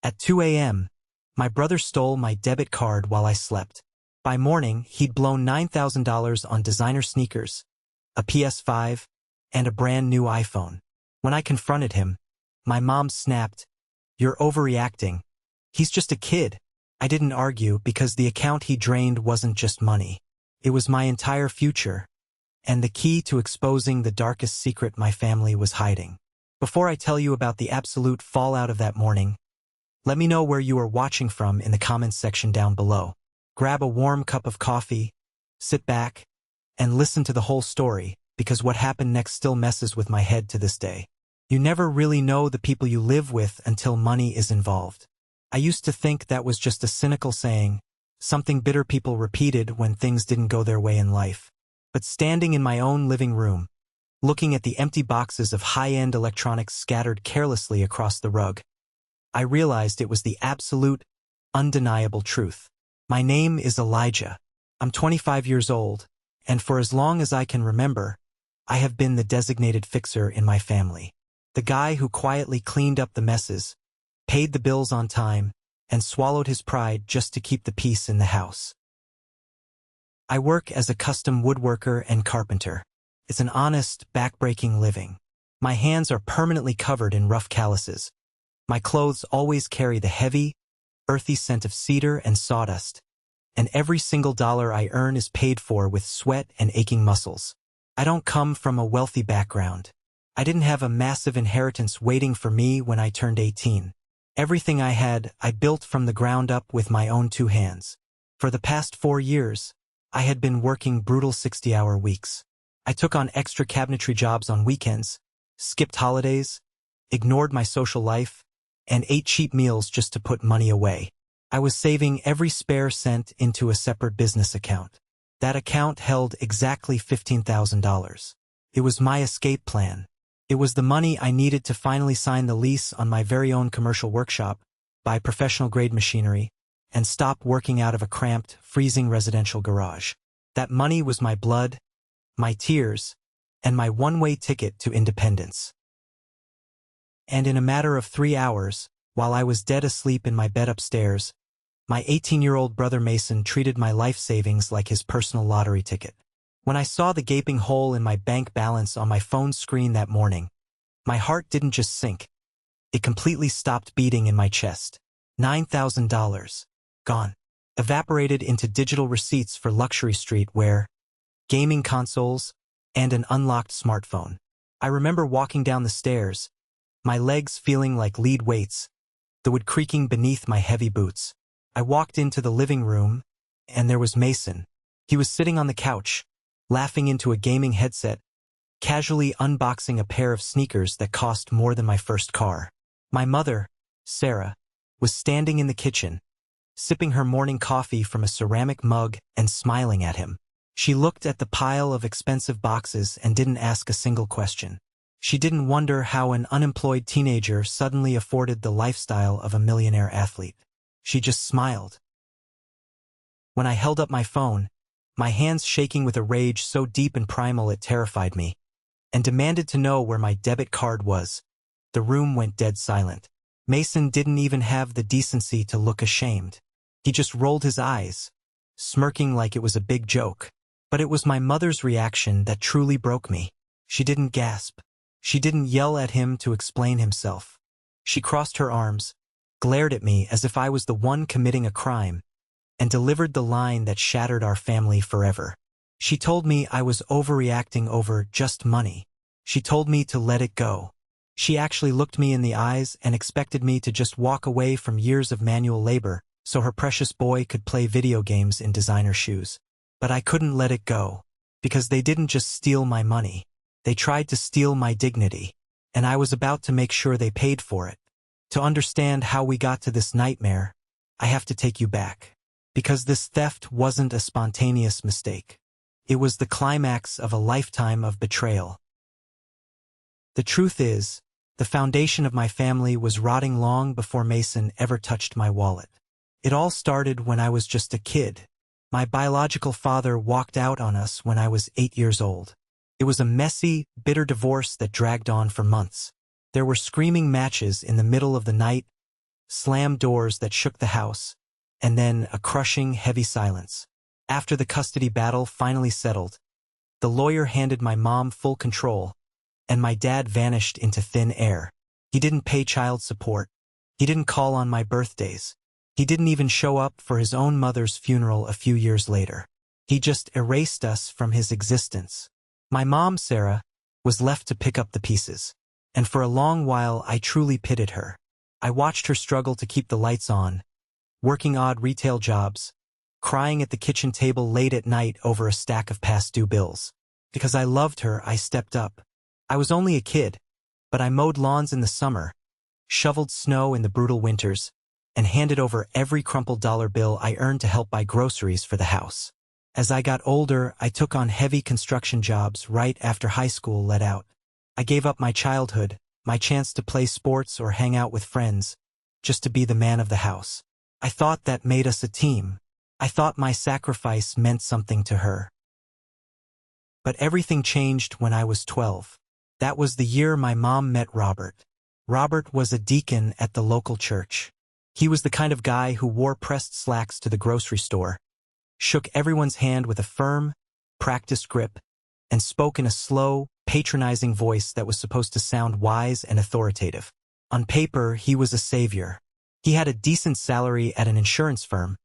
At 2 a.m., my brother stole my debit card while I slept. By morning, he'd blown $9,000 on designer sneakers, a PS5, and a brand new iPhone. When I confronted him, my mom snapped, "You're overreacting. He's just a kid." I didn't argue because the account he drained wasn't just money. It was my entire future, and the key to exposing the darkest secret my family was hiding. Before I tell you about the absolute fallout of that morning, let me know where you are watching from in the comments section down below. Grab a warm cup of coffee, sit back, and listen to the whole story, because what happened next still messes with my head to this day. You never really know the people you live with until money is involved. I used to think that was just a cynical saying, something bitter people repeated when things didn't go their way in life. But standing in my own living room, looking at the empty boxes of high-end electronics scattered carelessly across the rug, I realized it was the absolute, undeniable truth. My name is Elijah. I'm 25 years old, and for as long as I can remember, I have been the designated fixer in my family. The guy who quietly cleaned up the messes, paid the bills on time, and swallowed his pride just to keep the peace in the house. I work as a custom woodworker and carpenter. It's an honest, back-breaking living. My hands are permanently covered in rough calluses. My clothes always carry the heavy, earthy scent of cedar and sawdust, and every single dollar I earn is paid for with sweat and aching muscles. I don't come from a wealthy background. I didn't have a massive inheritance waiting for me when I turned 18. Everything I had, I built from the ground up with my own two hands. For the past 4 years, I had been working brutal 60-hour weeks. I took on extra cabinetry jobs on weekends, skipped holidays, ignored my social life, and ate cheap meals just to put money away. I was saving every spare cent into a separate business account. That account held exactly $15,000. It was my escape plan. It was the money I needed to finally sign the lease on my very own commercial workshop, buy professional-grade machinery, and stop working out of a cramped, freezing residential garage. That money was my blood, my tears, and my one-way ticket to independence. And in a matter of 3 hours, while I was dead asleep in my bed upstairs, my 18-year-old brother Mason treated my life savings like his personal lottery ticket. When I saw the gaping hole in my bank balance on my phone screen that morning, my heart didn't just sink. It completely stopped beating in my chest. $9,000. Gone. Evaporated into digital receipts for luxury streetwear, gaming consoles, and an unlocked smartphone. I remember walking down the stairs, my legs feeling like lead weights, the wood creaking beneath my heavy boots. I walked into the living room, and there was Mason. He was sitting on the couch, laughing into a gaming headset, casually unboxing a pair of sneakers that cost more than my first car. My mother, Sarah, was standing in the kitchen, sipping her morning coffee from a ceramic mug and smiling at him. She looked at the pile of expensive boxes and didn't ask a single question. She didn't wonder how an unemployed teenager suddenly afforded the lifestyle of a millionaire athlete. She just smiled. When I held up my phone, my hands shaking with a rage so deep and primal it terrified me, and demanded to know where my debit card was, the room went dead silent. Mason didn't even have the decency to look ashamed. He just rolled his eyes, smirking like it was a big joke. But it was my mother's reaction that truly broke me. She didn't gasp. She didn't yell at him to explain himself. She crossed her arms, glared at me as if I was the one committing a crime, and delivered the line that shattered our family forever. She told me I was overreacting over just money. She told me to let it go. She actually looked me in the eyes and expected me to just walk away from years of manual labor so her precious boy could play video games in designer shoes. But I couldn't let it go, because they didn't just steal my money. They tried to steal my dignity, and I was about to make sure they paid for it. To understand how we got to this nightmare, I have to take you back. Because this theft wasn't a spontaneous mistake. It was the climax of a lifetime of betrayal. The truth is, the foundation of my family was rotting long before Mason ever touched my wallet. It all started when I was just a kid. My biological father walked out on us when I was 8 years old. It was a messy, bitter divorce that dragged on for months. There were screaming matches in the middle of the night, slammed doors that shook the house, and then a crushing, heavy silence. After the custody battle finally settled, the lawyer handed my mom full control, and my dad vanished into thin air. He didn't pay child support. He didn't call on my birthdays. He didn't even show up for his own mother's funeral a few years later. He just erased us from his existence. My mom, Sarah, was left to pick up the pieces, and for a long while I truly pitied her. I watched her struggle to keep the lights on, working odd retail jobs, crying at the kitchen table late at night over a stack of past due bills. Because I loved her, I stepped up. I was only a kid, but I mowed lawns in the summer, shoveled snow in the brutal winters, and handed over every crumpled dollar bill I earned to help buy groceries for the house. As I got older, I took on heavy construction jobs right after high school let out. I gave up my childhood, my chance to play sports or hang out with friends, just to be the man of the house. I thought that made us a team. I thought my sacrifice meant something to her. But everything changed when I was 12. That was the year my mom met Robert. Robert was a deacon at the local church. He was the kind of guy who wore pressed slacks to the grocery store, shook everyone's hand with a firm, practiced grip, and spoke in a slow, patronizing voice that was supposed to sound wise and authoritative. On paper, he was a savior. He had a decent salary at an insurance firm,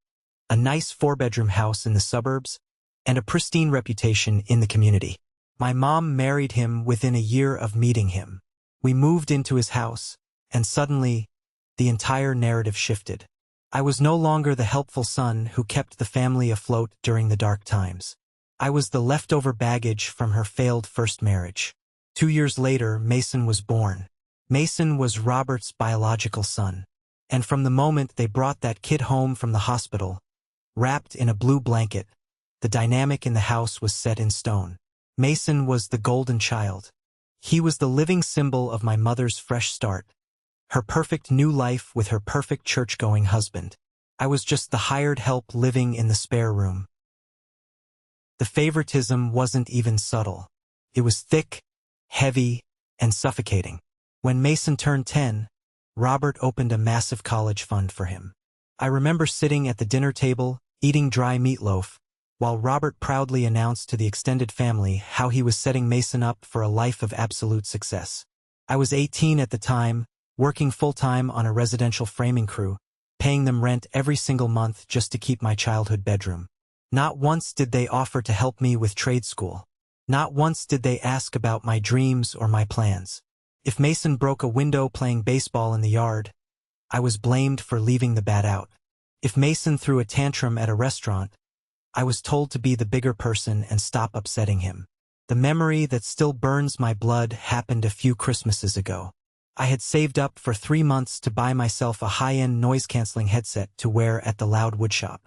a nice 4-bedroom house in the suburbs, and a pristine reputation in the community. My mom married him within a year of meeting him. We moved into his house, and suddenly, the entire narrative shifted. I was no longer the helpful son who kept the family afloat during the dark times. I was the leftover baggage from her failed first marriage. 2 years later, Mason was born. Mason was Robert's biological son. And from the moment they brought that kid home from the hospital, wrapped in a blue blanket, the dynamic in the house was set in stone. Mason was the golden child. He was the living symbol of my mother's fresh start, her perfect new life with her perfect church-going husband. I was just the hired help living in the spare room. The favoritism wasn't even subtle. It was thick, heavy, and suffocating. When Mason turned 10, Robert opened a massive college fund for him. I remember sitting at the dinner table, eating dry meatloaf, while Robert proudly announced to the extended family how he was setting Mason up for a life of absolute success. I was 18 at the time, working full-time on a residential framing crew, paying them rent every single month just to keep my childhood bedroom. Not once did they offer to help me with trade school. Not once did they ask about my dreams or my plans. If Mason broke a window playing baseball in the yard, I was blamed for leaving the bat out. If Mason threw a tantrum at a restaurant, I was told to be the bigger person and stop upsetting him. The memory that still burns my blood happened a few Christmases ago. I had saved up for 3 months to buy myself a high-end noise-canceling headset to wear at the loud woodshop.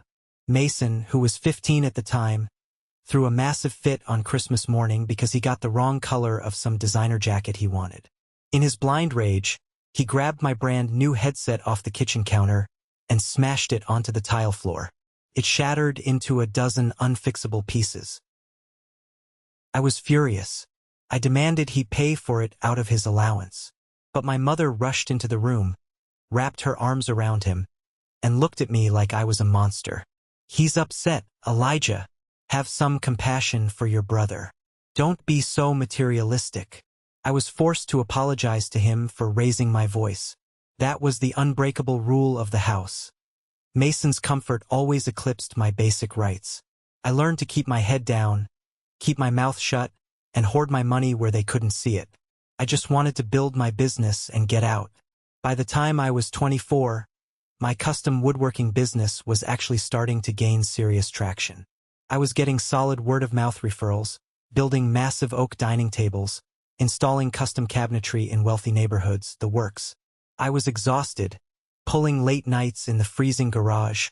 Mason, who was 15 at the time, threw a massive fit on Christmas morning because he got the wrong color of some designer jacket he wanted. In his blind rage, he grabbed my brand new headset off the kitchen counter and smashed it onto the tile floor. It shattered into a dozen unfixable pieces. I was furious. I demanded he pay for it out of his allowance. But my mother rushed into the room, wrapped her arms around him, and looked at me like I was a monster. "He's upset, Elijah. Have some compassion for your brother. Don't be so materialistic." I was forced to apologize to him for raising my voice. That was the unbreakable rule of the house. Mason's comfort always eclipsed my basic rights. I learned to keep my head down, keep my mouth shut, and hoard my money where they couldn't see it. I just wanted to build my business and get out. By the time I was 24, my custom woodworking business was actually starting to gain serious traction. I was getting solid word-of-mouth referrals, building massive oak dining tables, installing custom cabinetry in wealthy neighborhoods, the works. I was exhausted, pulling late nights in the freezing garage,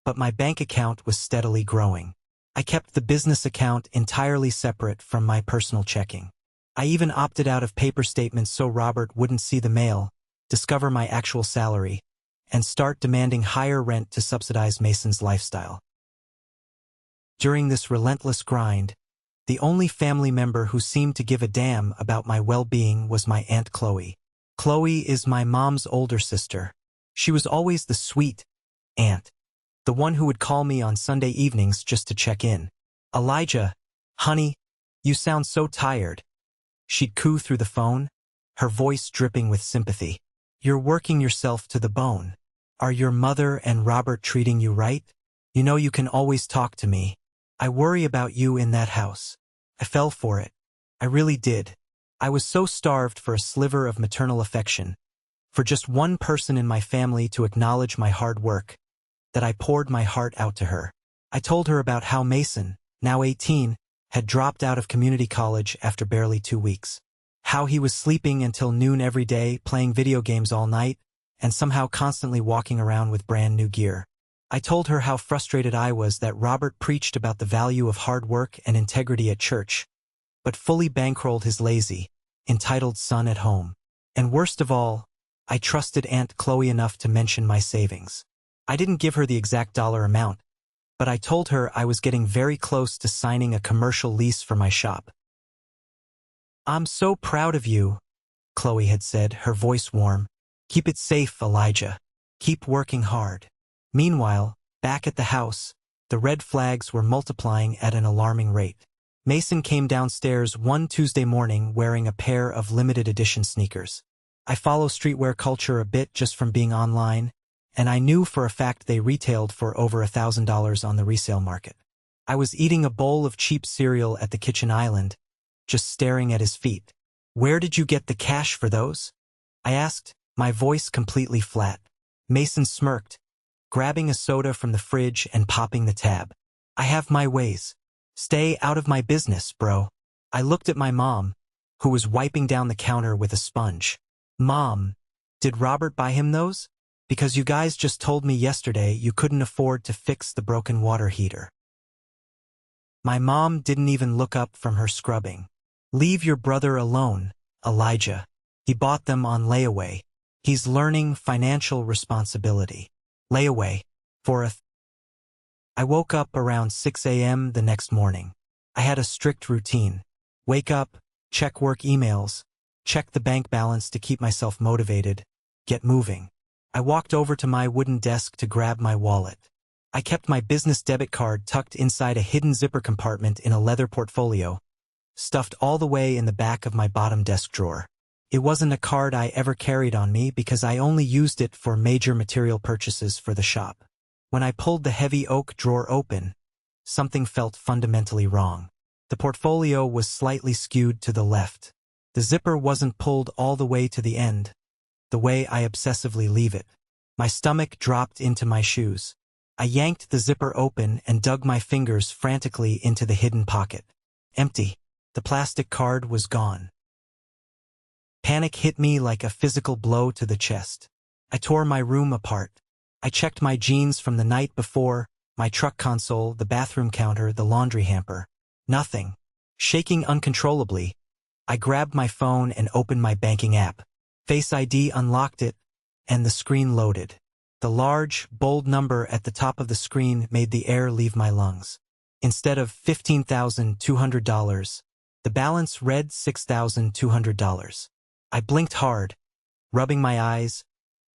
but my bank account was steadily growing. I kept the business account entirely separate from my personal checking. I even opted out of paper statements so Robert wouldn't see the mail, discover my actual salary, and start demanding higher rent to subsidize Mason's lifestyle. During this relentless grind, the only family member who seemed to give a damn about my well-being was my Aunt Chloe. Chloe is my mom's older sister. She was always the sweet aunt, the one who would call me on Sunday evenings just to check in. "Elijah, honey, you sound so tired." She'd coo through the phone, her voice dripping with sympathy. "You're working yourself to the bone. Are your mother and Robert treating you right? You know you can always talk to me. I worry about you in that house." I fell for it. I really did. I was so starved for a sliver of maternal affection, for just one person in my family to acknowledge my hard work, that I poured my heart out to her. I told her about how Mason, now 18, had dropped out of community college after barely 2 weeks. How he was sleeping until noon every day, playing video games all night, and somehow constantly walking around with brand new gear. I told her how frustrated I was that Robert preached about the value of hard work and integrity at church, but fully bankrolled his lazy, entitled son at home. And worst of all, I trusted Aunt Chloe enough to mention my savings. I didn't give her the exact dollar amount, but I told her I was getting very close to signing a commercial lease for my shop. "I'm so proud of you," Chloe had said, her voice warm. "Keep it safe, Elijah. Keep working hard." Meanwhile, back at the house, the red flags were multiplying at an alarming rate. Mason came downstairs one Tuesday morning wearing a pair of limited edition sneakers. I follow streetwear culture a bit just from being online, and I knew for a fact they retailed for over $1,000 on the resale market. I was eating a bowl of cheap cereal at the kitchen island, just staring at his feet. "Where did you get the cash for those?" I asked, my voice completely flat. Mason smirked, grabbing a soda from the fridge and popping the tab. "I have my ways. Stay out of my business, bro." I looked at my mom, who was wiping down the counter with a sponge. "Mom, did Robert buy him those? Because you guys just told me yesterday you couldn't afford to fix the broken water heater." My mom didn't even look up from her scrubbing. "Leave your brother alone, Elijah. He bought them on layaway. He's learning financial responsibility." Layaway. I woke up around 6 a.m. the next morning. I had a strict routine. Wake up, check work emails, check the bank balance to keep myself motivated, get moving. I walked over to my wooden desk to grab my wallet. I kept my business debit card tucked inside a hidden zipper compartment in a leather portfolio, stuffed all the way in the back of my bottom desk drawer. It wasn't a card I ever carried on me because I only used it for major material purchases for the shop. When I pulled the heavy oak drawer open, something felt fundamentally wrong. The portfolio was slightly skewed to the left. The zipper wasn't pulled all the way to the end, the way I obsessively leave it. My stomach dropped into my shoes. I yanked the zipper open and dug my fingers frantically into the hidden pocket. Empty. The plastic card was gone. Panic hit me like a physical blow to the chest. I tore my room apart. I checked my jeans from the night before, my truck console, the bathroom counter, the laundry hamper. Nothing. Shaking uncontrollably, I grabbed my phone and opened my banking app. Face ID unlocked it, and the screen loaded. The large, bold number at the top of the screen made the air leave my lungs. Instead of $15,200, the balance read $6,200. I blinked hard, rubbing my eyes,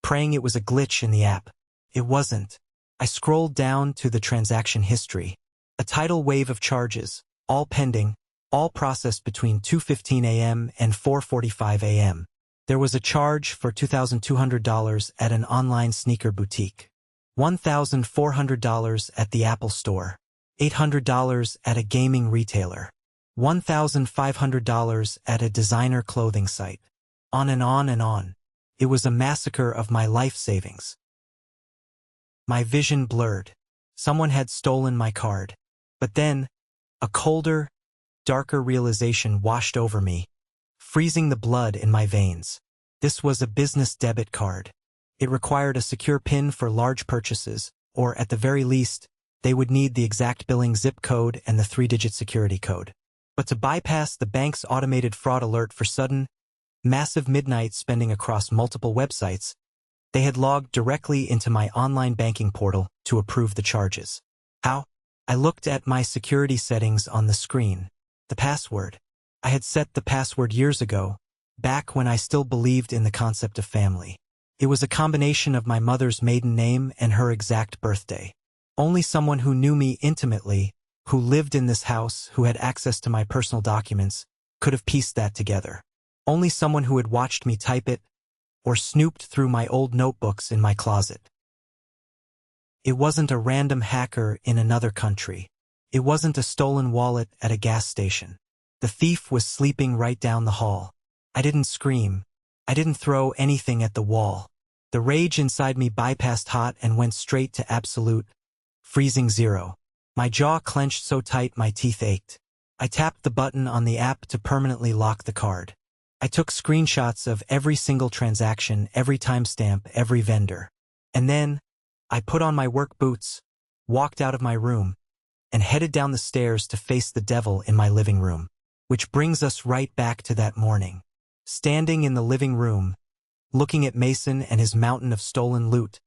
praying it was a glitch in the app. It wasn't. I scrolled down to the transaction history. A tidal wave of charges, all pending, all processed between 2:15 a.m. and 4:45 a.m. There was a charge for $2,200 at an online sneaker boutique, $1,400 at the Apple Store, $800 at a gaming retailer, $1,500 at a designer clothing site. On and on and on. It was a massacre of my life savings. My vision blurred. Someone had stolen my card. But then, a colder, darker realization washed over me, freezing the blood in my veins. This was a business debit card. It required a secure PIN for large purchases, or at the very least, they would need the exact billing zip code and the 3-digit security code. But to bypass the bank's automated fraud alert for sudden, massive midnight spending across multiple websites, they had logged directly into my online banking portal to approve the charges. How? I looked at my security settings on the screen. The password. I had set the password years ago, back when I still believed in the concept of family. It was a combination of my mother's maiden name and her exact birthday. Only someone who knew me intimately, who lived in this house, who had access to my personal documents, could have pieced that together. Only someone who had watched me type it, or snooped through my old notebooks in my closet. It wasn't a random hacker in another country. It wasn't a stolen wallet at a gas station. The thief was sleeping right down the hall. I didn't scream. I didn't throw anything at the wall. The rage inside me bypassed hot and went straight to absolute, freezing zero. My jaw clenched so tight my teeth ached. I tapped the button on the app to permanently lock the card. I took screenshots of every single transaction, every timestamp, every vendor. And then, I put on my work boots, walked out of my room, and headed down the stairs to face the devil in my living room. Which brings us right back to that morning. Standing in the living room, looking at Mason and his mountain of stolen loot,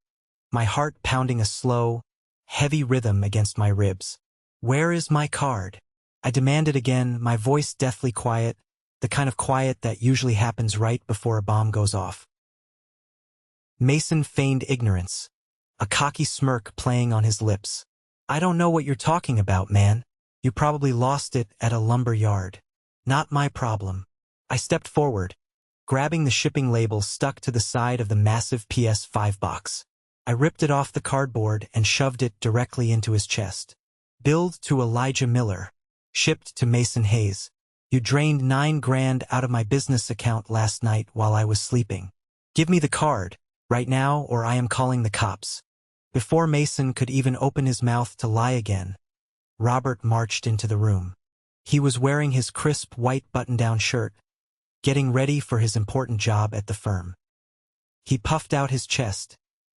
my heart pounding a slow, heavy rhythm against my ribs. Where is my card? I demanded again, my voice deathly quiet, the kind of quiet that usually happens right before a bomb goes off. Mason feigned ignorance, a cocky smirk playing on his lips. I don't know what you're talking about, man. You probably lost it at a lumber yard. Not my problem. I stepped forward, grabbing the shipping label stuck to the side of the massive PS5 box. I ripped it off the cardboard and shoved it directly into his chest. Billed to Elijah Miller. Shipped to Mason Hayes. You drained $9,000 out of my business account last night while I was sleeping. Give me the card, right now, or I am calling the cops. Before Mason could even open his mouth to lie again, Robert marched into the room. He was wearing his crisp white button-down shirt, getting ready for his important job at the firm. He puffed out his chest,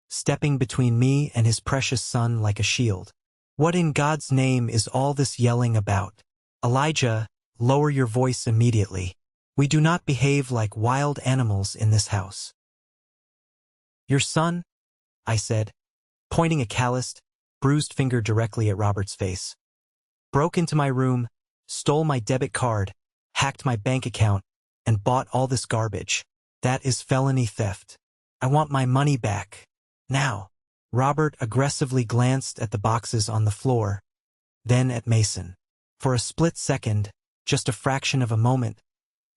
stepping between me and his precious son like a shield. What in God's name is all this yelling about? Elijah, lower your voice immediately. We do not behave like wild animals in this house. Your son? I said, pointing a calloused, bruised finger directly at Robert's face. Broke into my room, stole my debit card, hacked my bank account, and bought all this garbage. That is felony theft. I want my money back. Now. Robert aggressively glanced at the boxes on the floor, then at Mason. For a split second, just a fraction of a moment,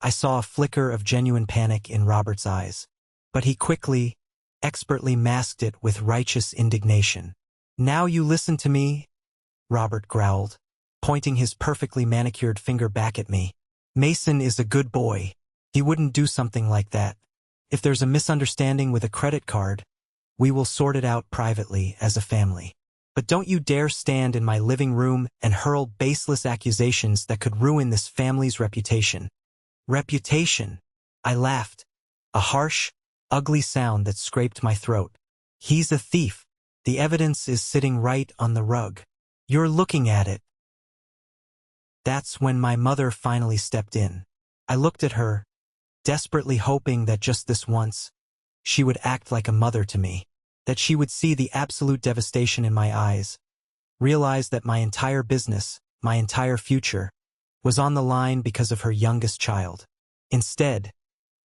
I saw a flicker of genuine panic in Robert's eyes. But he quickly, expertly masked it with righteous indignation. Now you listen to me, Robert growled, pointing his perfectly manicured finger back at me. Mason is a good boy. He wouldn't do something like that. If there's a misunderstanding with a credit card, we will sort it out privately as a family. But don't you dare stand in my living room and hurl baseless accusations that could ruin this family's reputation. Reputation? I laughed, a harsh, ugly sound that scraped my throat. He's a thief. The evidence is sitting right on the rug. You're looking at it. That's when my mother finally stepped in. I looked at her, desperately hoping that just this once, she would act like a mother to me, that she would see the absolute devastation in my eyes, realize that my entire business, my entire future, was on the line because of her youngest child. Instead,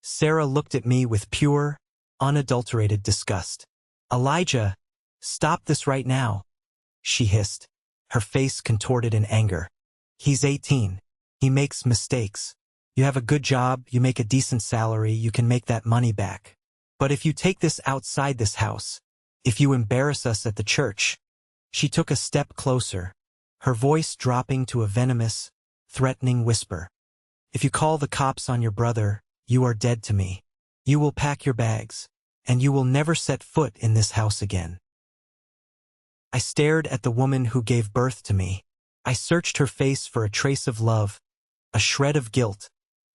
Sarah looked at me with pure, unadulterated disgust. Elijah, stop this right now, she hissed, her face contorted in anger. He's 18. He makes mistakes. You have a good job, you make a decent salary, you can make that money back. But if you take this outside this house, if you embarrass us at the church. She took a step closer, her voice dropping to a venomous, threatening whisper. If you call the cops on your brother, you are dead to me. You will pack your bags, and you will never set foot in this house again. I stared at the woman who gave birth to me. I searched her face for a trace of love, a shred of guilt,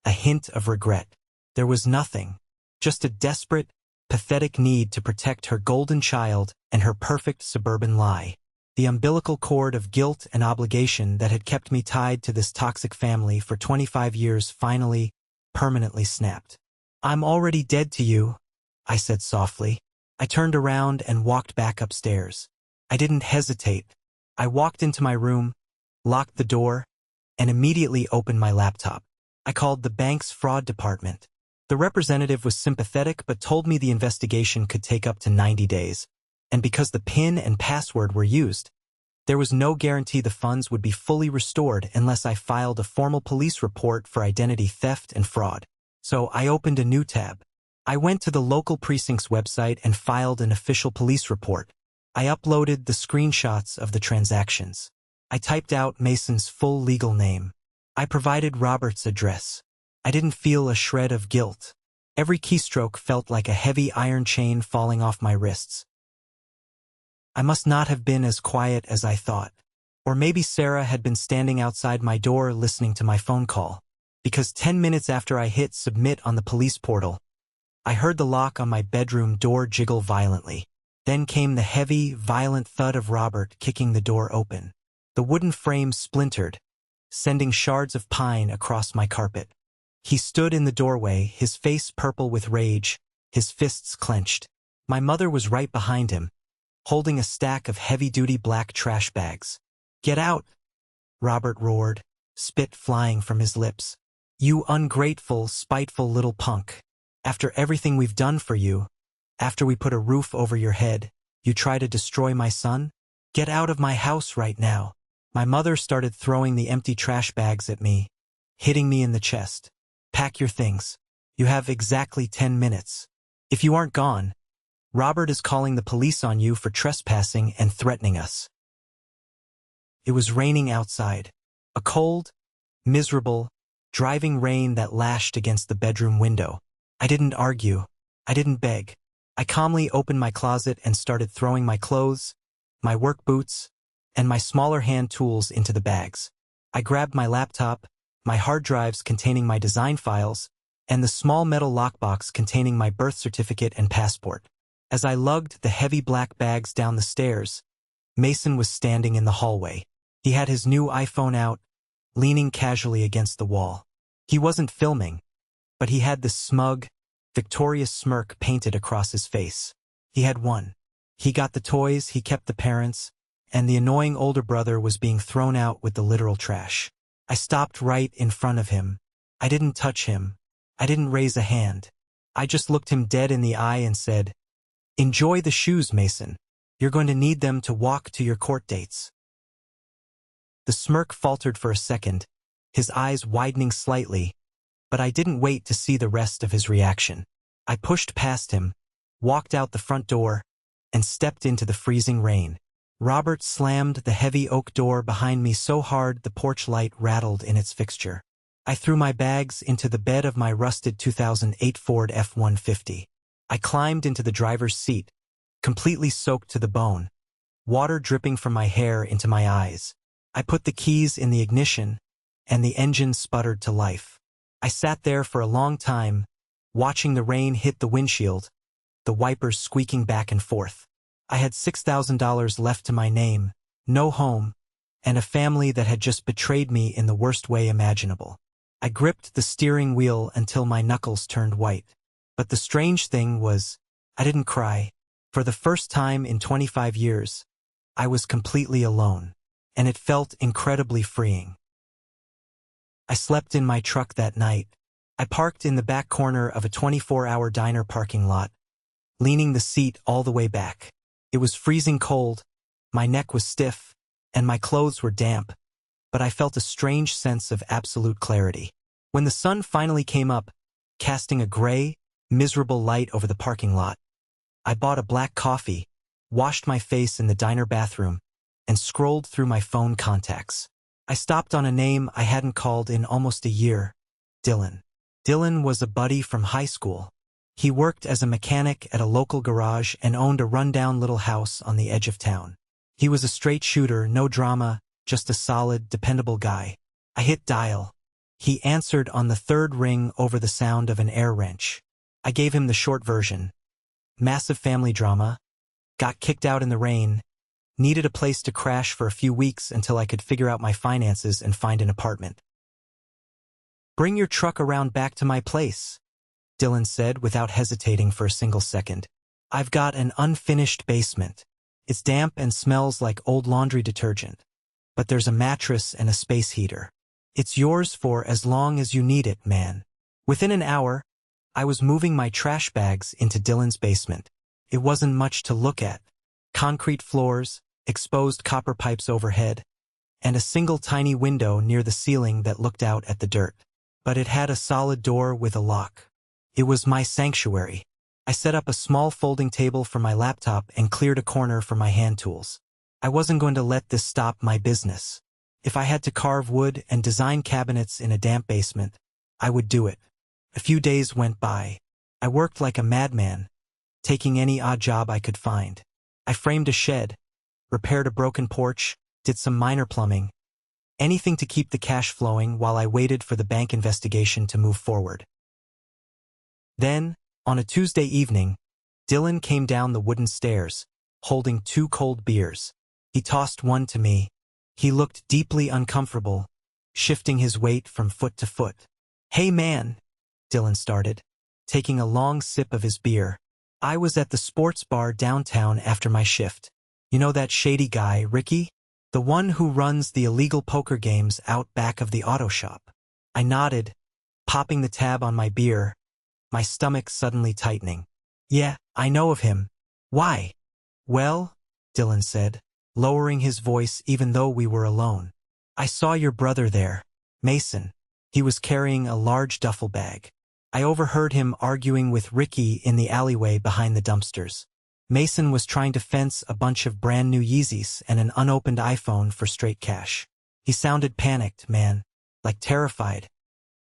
a hint of regret. There was nothing, just a desperate, pathetic need to protect her golden child and her perfect suburban lie. The umbilical cord of guilt and obligation that had kept me tied to this toxic family for 25 years finally, permanently snapped. I'm already dead to you, I said softly. I turned around and walked back upstairs. I didn't hesitate. I walked into my room, locked the door, and immediately opened my laptop. I called the bank's fraud department. The representative was sympathetic but told me the investigation could take up to 90 days, and because the PIN and password were used, there was no guarantee the funds would be fully restored unless I filed a formal police report for identity theft and fraud. So I opened a new tab. I went to the local precinct's website and filed an official police report. I uploaded the screenshots of the transactions. I typed out Mason's full legal name. I provided Robert's address. I didn't feel a shred of guilt. Every keystroke felt like a heavy iron chain falling off my wrists. I must not have been as quiet as I thought. Or maybe Sarah had been standing outside my door listening to my phone call. Because 10 minutes after I hit submit on the police portal, I heard the lock on my bedroom door jiggle violently. Then came the heavy, violent thud of Robert kicking the door open. The wooden frame splintered, sending shards of pine across my carpet. He stood in the doorway, his face purple with rage, his fists clenched. My mother was right behind him, holding a stack of heavy-duty black trash bags. "Get out!" Robert roared, spit flying from his lips. "You ungrateful, spiteful little punk. After everything we've done for you, after we put a roof over your head, you try to destroy my son? Get out of my house right now." My mother started throwing the empty trash bags at me, hitting me in the chest. "Pack your things. You have exactly 10 minutes. If you aren't gone, Robert is calling the police on you for trespassing and threatening us." It was raining outside. A cold, miserable, driving rain that lashed against the bedroom window. I didn't argue. I didn't beg. I calmly opened my closet and started throwing my clothes, my work boots, and my smaller hand tools into the bags. I grabbed my laptop, my hard drives containing my design files, and the small metal lockbox containing my birth certificate and passport. As I lugged the heavy black bags down the stairs, Mason was standing in the hallway. He had his new iPhone out, leaning casually against the wall. He wasn't filming, but he had the smug, victorious smirk painted across his face. He had won. He got the toys, he kept the parents, and the annoying older brother was being thrown out with the literal trash. I stopped right in front of him. I didn't touch him. I didn't raise a hand. I just looked him dead in the eye and said, "Enjoy the shoes, Mason. You're going to need them to walk to your court dates." The smirk faltered for a second, his eyes widening slightly, but I didn't wait to see the rest of his reaction. I pushed past him, walked out the front door, and stepped into the freezing rain. Robert slammed the heavy oak door behind me so hard the porch light rattled in its fixture. I threw my bags into the bed of my rusted 2008 Ford F-150. I climbed into the driver's seat, completely soaked to the bone, water dripping from my hair into my eyes. I put the keys in the ignition, and the engine sputtered to life. I sat there for a long time, watching the rain hit the windshield, the wipers squeaking back and forth. I had $6,000 left to my name, no home, and a family that had just betrayed me in the worst way imaginable. I gripped the steering wheel until my knuckles turned white. But the strange thing was, I didn't cry. For the first time in 25 years, I was completely alone, and it felt incredibly freeing. I slept in my truck that night. I parked in the back corner of a 24-hour diner parking lot, leaning the seat all the way back. It was freezing cold, my neck was stiff, and my clothes were damp, but I felt a strange sense of absolute clarity. When the sun finally came up, casting a gray, miserable light over the parking lot, I bought a black coffee, washed my face in the diner bathroom, and scrolled through my phone contacts. I stopped on a name I hadn't called in almost a year, Dylan. Dylan was a buddy from high school. He worked as a mechanic at a local garage and owned a rundown little house on the edge of town. He was a straight shooter, no drama, just a solid, dependable guy. I hit dial. He answered on the third ring over the sound of an air wrench. I gave him the short version. Massive family drama. Got kicked out in the rain. Needed a place to crash for a few weeks until I could figure out my finances and find an apartment. "Bring your truck around back to my place," Dylan said without hesitating for a single second. "I've got an unfinished basement. It's damp and smells like old laundry detergent. But there's a mattress and a space heater. It's yours for as long as you need it, man." Within an hour, I was moving my trash bags into Dylan's basement. It wasn't much to look at. Concrete floors, exposed copper pipes overhead, and a single tiny window near the ceiling that looked out at the dirt. But it had a solid door with a lock. It was my sanctuary. I set up a small folding table for my laptop and cleared a corner for my hand tools. I wasn't going to let this stop my business. If I had to carve wood and design cabinets in a damp basement, I would do it. A few days went by. I worked like a madman, taking any odd job I could find. I framed a shed, repaired a broken porch, did some minor plumbing, anything to keep the cash flowing while I waited for the bank investigation to move forward. Then, on a Tuesday evening, Dylan came down the wooden stairs, holding 2 cold beers. He tossed one to me. He looked deeply uncomfortable, shifting his weight from foot to foot. "Hey man," Dylan started, taking a long sip of his beer. "I was at the sports bar downtown after my shift. You know that shady guy, Ricky? The one who runs the illegal poker games out back of the auto shop." I nodded, popping the tab on my beer, my stomach suddenly tightening. "Yeah, I know of him. Why?" "Well," Dylan said, lowering his voice even though we were alone. "I saw your brother there, Mason. He was carrying a large duffel bag. I overheard him arguing with Ricky in the alleyway behind the dumpsters. Mason was trying to fence a bunch of brand new Yeezys and an unopened iPhone for straight cash. He sounded panicked, man, like terrified.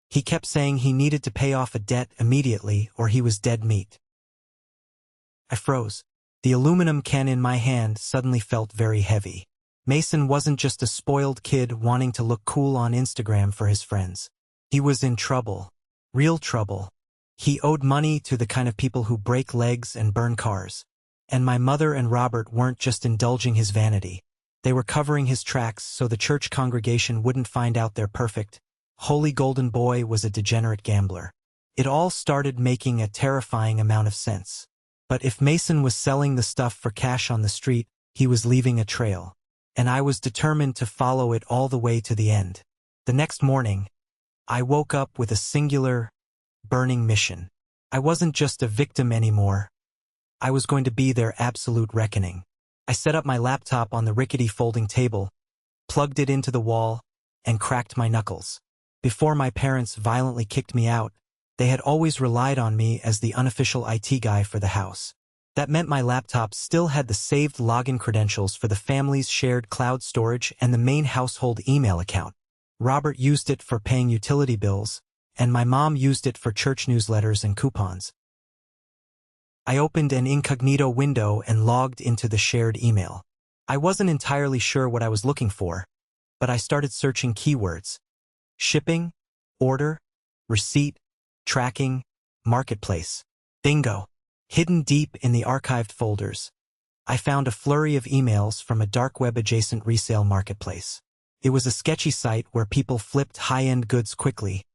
He kept saying he needed to pay off a debt immediately or he was dead meat." I froze. The aluminum can in my hand suddenly felt very heavy. Mason wasn't just a spoiled kid wanting to look cool on Instagram for his friends. He was in trouble. Real trouble. He owed money to the kind of people who break legs and burn cars. And my mother and Robert weren't just indulging his vanity. They were covering his tracks so the church congregation wouldn't find out their perfect, holy golden boy was a degenerate gambler. It all started making a terrifying amount of sense. But if Mason was selling the stuff for cash on the street, he was leaving a trail. And I was determined to follow it all the way to the end. The next morning, I woke up with a singular, burning mission. I wasn't just a victim anymore. I was going to be their absolute reckoning. I set up my laptop on the rickety folding table, plugged it into the wall, and cracked my knuckles. Before my parents violently kicked me out, they had always relied on me as the unofficial IT guy for the house. That meant my laptop still had the saved login credentials for the family's shared cloud storage and the main household email account. Robert used it for paying utility bills, and my mom used it for church newsletters and coupons. I opened an incognito window and logged into the shared email. I wasn't entirely sure what I was looking for, but I started searching keywords. Shipping, order, receipt, tracking, marketplace. Bingo. Hidden deep in the archived folders, I found a flurry of emails from a dark web-adjacent resale marketplace. It was a sketchy site where people flipped high-end goods quickly,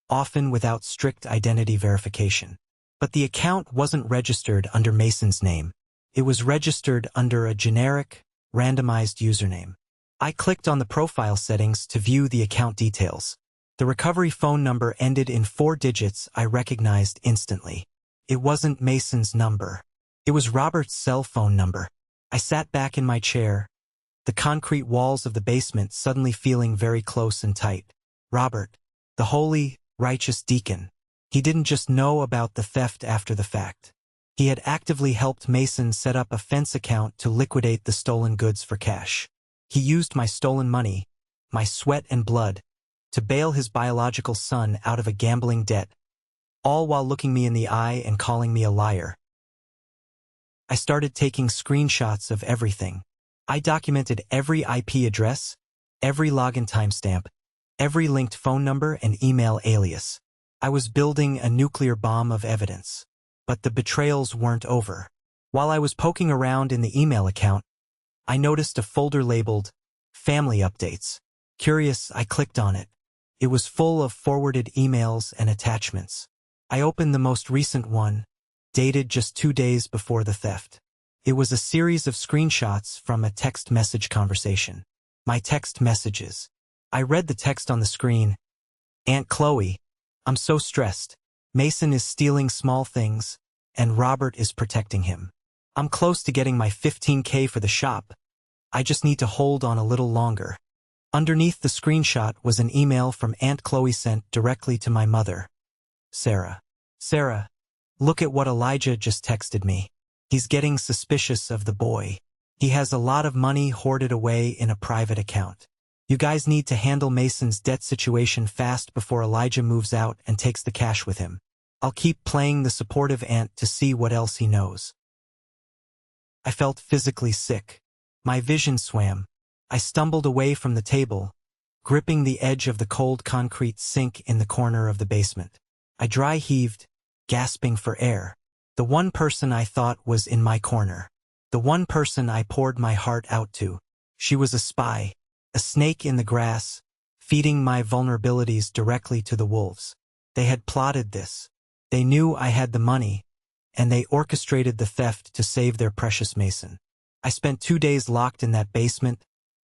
often without strict identity verification. But the account wasn't registered under Mason's name. It was registered under a generic, randomized username. I clicked on the profile settings to view the account details. The recovery phone number ended in 4 digits I recognized instantly. It wasn't Mason's number. It was Robert's cell phone number. I sat back in my chair, the concrete walls of the basement suddenly feeling very close and tight. Robert, the holy, righteous deacon. He didn't just know about the theft after the fact. He had actively helped Mason set up a fence account to liquidate the stolen goods for cash. He used my stolen money, my sweat and blood, to bail his biological son out of a gambling debt, all while looking me in the eye and calling me a liar. I started taking screenshots of everything. I documented every IP address, every login timestamp, every linked phone number and email alias. I was building a nuclear bomb of evidence. But the betrayals weren't over. While I was poking around in the email account, I noticed a folder labeled Family Updates. Curious, I clicked on it. It was full of forwarded emails and attachments. I opened the most recent one, dated just 2 days before the theft. It was a series of screenshots from a text message conversation. My text messages. I read the text on the screen. Aunt Chloe, I'm so stressed. Mason is stealing small things, and Robert is protecting him. I'm close to getting my $15K for the shop. I just need to hold on a little longer. Underneath the screenshot was an email from Aunt Chloe sent directly to my mother. Sarah. Sarah, look at what Elijah just texted me. He's getting suspicious of the boy. He has a lot of money hoarded away in a private account. You guys need to handle Mason's debt situation fast before Elijah moves out and takes the cash with him. I'll keep playing the supportive aunt to see what else he knows. I felt physically sick. My vision swam. I stumbled away from the table, gripping the edge of the cold concrete sink in the corner of the basement. I dry heaved, gasping for air. The one person I thought was in my corner. The one person I poured my heart out to. She was a spy, a snake in the grass, feeding my vulnerabilities directly to the wolves. They had plotted this. They knew I had the money, and they orchestrated the theft to save their precious Mason. I spent 2 days locked in that basement,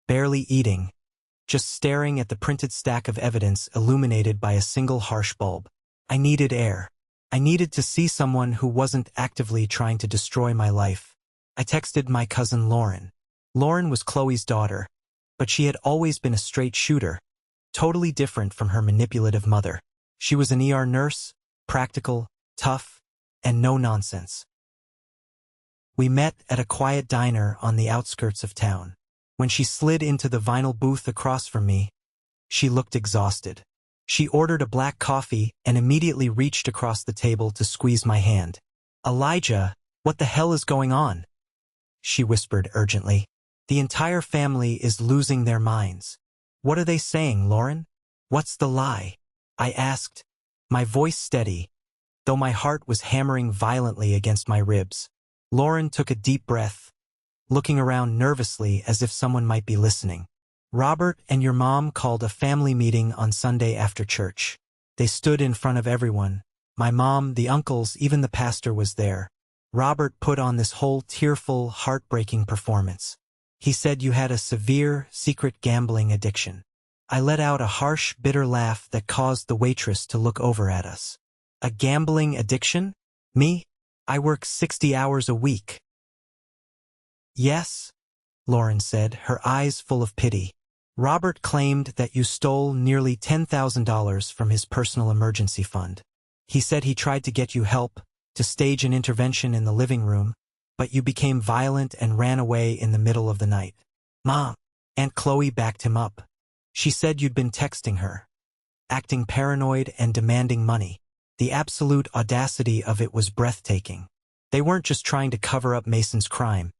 barely eating, just staring at the printed stack of evidence illuminated by a single harsh bulb. I needed air. I needed to see someone who wasn't actively trying to destroy my life. I texted my cousin Lauren. Lauren was Chloe's daughter, but she had always been a straight shooter, totally different from her manipulative mother. She was an ER nurse, practical, tough, and no nonsense. We met at a quiet diner on the outskirts of town. When she slid into the vinyl booth across from me, she looked exhausted. She ordered a black coffee and immediately reached across the table to squeeze my hand. "Elijah, what the hell is going on?" she whispered urgently. "The entire family is losing their minds." "What are they saying, Lauren? What's the lie?" I asked, my voice steady, though my heart was hammering violently against my ribs. Lauren took a deep breath, looking around nervously as if someone might be listening. "Robert and your mom called a family meeting on Sunday after church. They stood in front of everyone. My mom, the uncles, even the pastor was there. Robert put on this whole tearful, heartbreaking performance. He said you had a severe, secret gambling addiction." I let out a harsh, bitter laugh that caused the waitress to look over at us. "A gambling addiction? Me? I work 60 hours a week." "Yes," Lauren said, her eyes full of pity. "Robert claimed that you stole nearly $10,000 from his personal emergency fund. He said he tried to get you help, to stage an intervention in the living room, but you became violent and ran away in the middle of the night. Mom," Aunt Chloe backed him up. "She said you'd been texting her, acting paranoid and demanding money. The absolute audacity of it was breathtaking. They weren't just trying to cover up Mason's crime.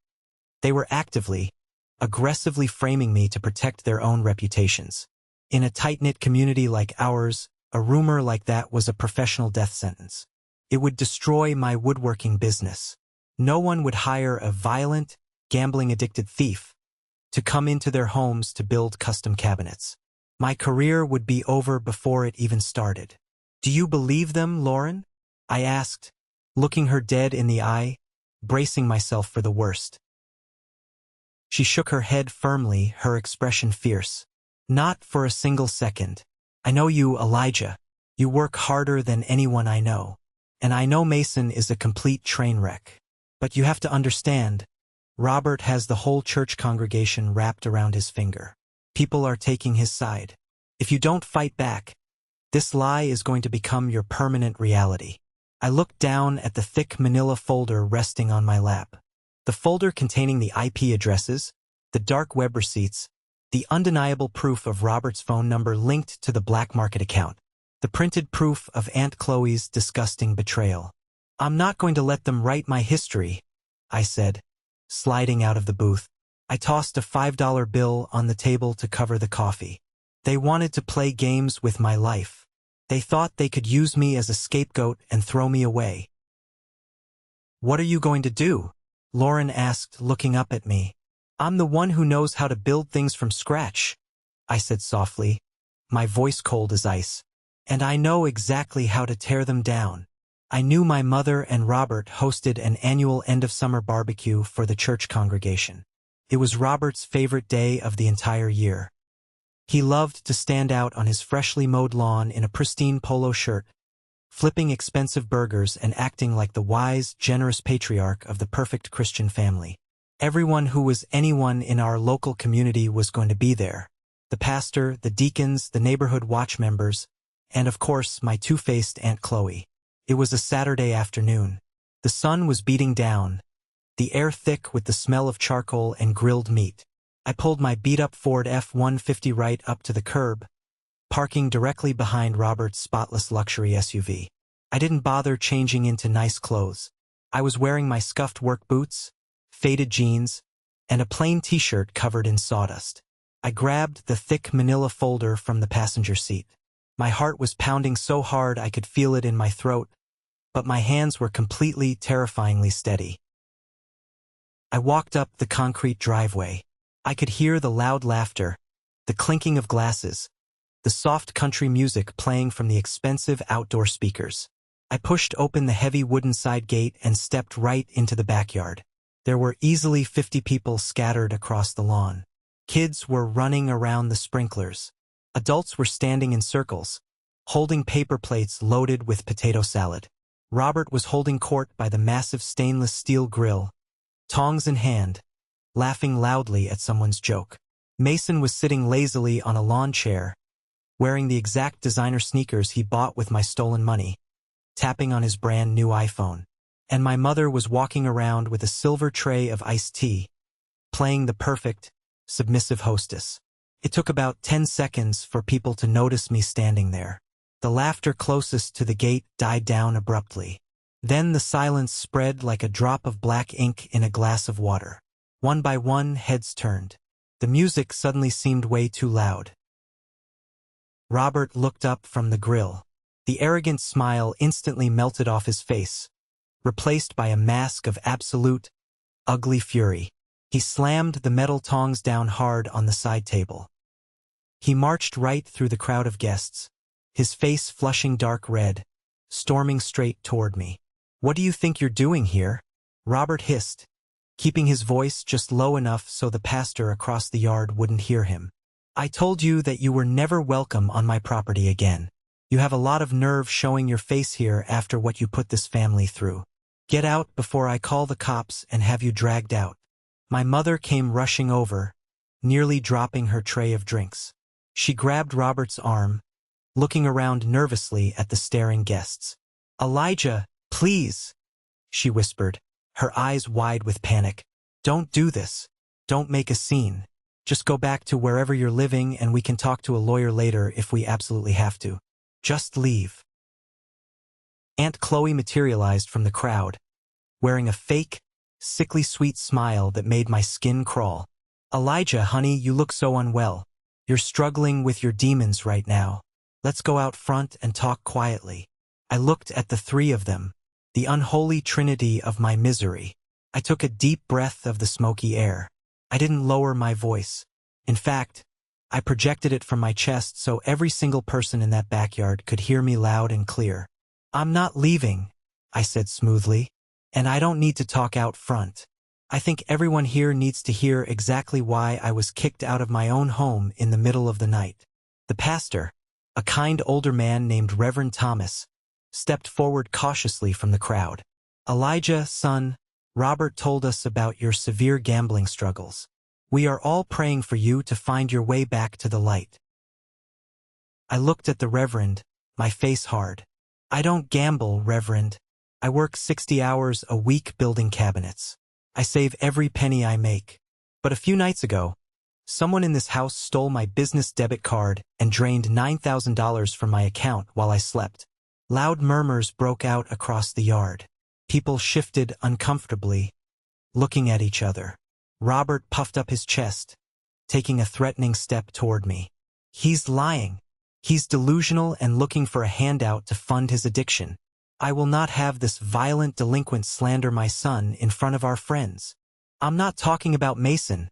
They were actively, aggressively framing me to protect their own reputations. In a tight-knit community like ours, a rumor like that was a professional death sentence. It would destroy my woodworking business. No one would hire a violent, gambling-addicted thief to come into their homes to build custom cabinets. My career would be over before it even started." "Do you believe them, Lauren?" I asked, looking her dead in the eye, bracing myself for the worst. She shook her head firmly, her expression fierce. "Not for a single second. I know you, Elijah. You work harder than anyone I know. And I know Mason is a complete train wreck. But you have to understand, Robert has the whole church congregation wrapped around his finger. People are taking his side. If you don't fight back, this lie is going to become your permanent reality." I looked down at the thick manila folder resting on my lap. The folder containing the IP addresses, the dark web receipts, the undeniable proof of Robert's phone number linked to the black market account, the printed proof of Aunt Chloe's disgusting betrayal. "I'm not going to let them write my history," I said, sliding out of the booth. I tossed a $5 bill on the table to cover the coffee. They wanted to play games with my life. They thought they could use me as a scapegoat and throw me away. "What are you going to do?" Lauren asked, looking up at me. "I'm the one who knows how to build things from scratch," I said softly, my voice cold as ice. "And I know exactly how to tear them down." I knew my mother and Robert hosted an annual end-of-summer barbecue for the church congregation. It was Robert's favorite day of the entire year. He loved to stand out on his freshly mowed lawn in a pristine polo shirt, flipping expensive burgers and acting like the wise, generous patriarch of the perfect Christian family. Everyone who was anyone in our local community was going to be there. The pastor, the deacons, the neighborhood watch members, and of course my two-faced Aunt Chloe. It was a Saturday afternoon. The sun was beating down, the air thick with the smell of charcoal and grilled meat. I pulled my beat-up Ford F-150 right up to the curb, parking directly behind Robert's spotless luxury SUV. I didn't bother changing into nice clothes. I was wearing my scuffed work boots, faded jeans, and a plain t-shirt covered in sawdust. I grabbed the thick manila folder from the passenger seat. My heart was pounding so hard I could feel it in my throat, but my hands were completely, terrifyingly steady. I walked up the concrete driveway. I could hear the loud laughter, the clinking of glasses, the soft country music playing from the expensive outdoor speakers. I pushed open the heavy wooden side gate and stepped right into the backyard. There were easily 50 people scattered across the lawn. Kids were running around the sprinklers. Adults were standing in circles, holding paper plates loaded with potato salad. Robert was holding court by the massive stainless steel grill, tongs in hand, laughing loudly at someone's joke. Mason was sitting lazily on a lawn chair, wearing the exact designer sneakers he bought with my stolen money, tapping on his brand new iPhone. And my mother was walking around with a silver tray of iced tea, playing the perfect, submissive hostess. It took about 10 seconds for people to notice me standing there. The laughter closest to the gate died down abruptly. Then the silence spread like a drop of black ink in a glass of water. One by one, heads turned. The music suddenly seemed way too loud. Robert looked up from the grill. The arrogant smile instantly melted off his face, replaced by a mask of absolute, ugly fury. He slammed the metal tongs down hard on the side table. He marched right through the crowd of guests, his face flushing dark red, storming straight toward me. "What do you think you're doing here?" Robert hissed, keeping his voice just low enough so the pastor across the yard wouldn't hear him. "I told you that you were never welcome on my property again. You have a lot of nerve showing your face here after what you put this family through. Get out before I call the cops and have you dragged out." My mother came rushing over, nearly dropping her tray of drinks. She grabbed Robert's arm, looking around nervously at the staring guests. "Elijah, please," she whispered, her eyes wide with panic. "Don't do this. Don't make a scene. Just go back to wherever you're living and we can talk to a lawyer later if we absolutely have to. Just leave." Aunt Chloe materialized from the crowd, wearing a fake, sickly sweet smile that made my skin crawl. "Elijah, honey, you look so unwell. You're struggling with your demons right now. Let's go out front and talk quietly." I looked at the three of them, the unholy trinity of my misery. I took a deep breath of the smoky air. I didn't lower my voice. In fact, I projected it from my chest so every single person in that backyard could hear me loud and clear. "I'm not leaving," I said smoothly, "and I don't need to talk out front. I think everyone here needs to hear exactly why I was kicked out of my own home in the middle of the night." The pastor, a kind older man named Reverend Thomas, stepped forward cautiously from the crowd. "Elijah, son, Robert told us about your severe gambling struggles. We are all praying for you to find your way back to the light." I looked at the Reverend, my face hard. "I don't gamble, Reverend. I work 60 hours a week building cabinets. I save every penny I make. But a few nights ago, someone in this house stole my business debit card and drained $9,000 from my account while I slept." Loud murmurs broke out across the yard. People shifted uncomfortably, looking at each other. Robert puffed up his chest, taking a threatening step toward me. "He's lying. He's delusional and looking for a handout to fund his addiction. I will not have this violent delinquent slander my son in front of our friends." "I'm not talking about Mason,"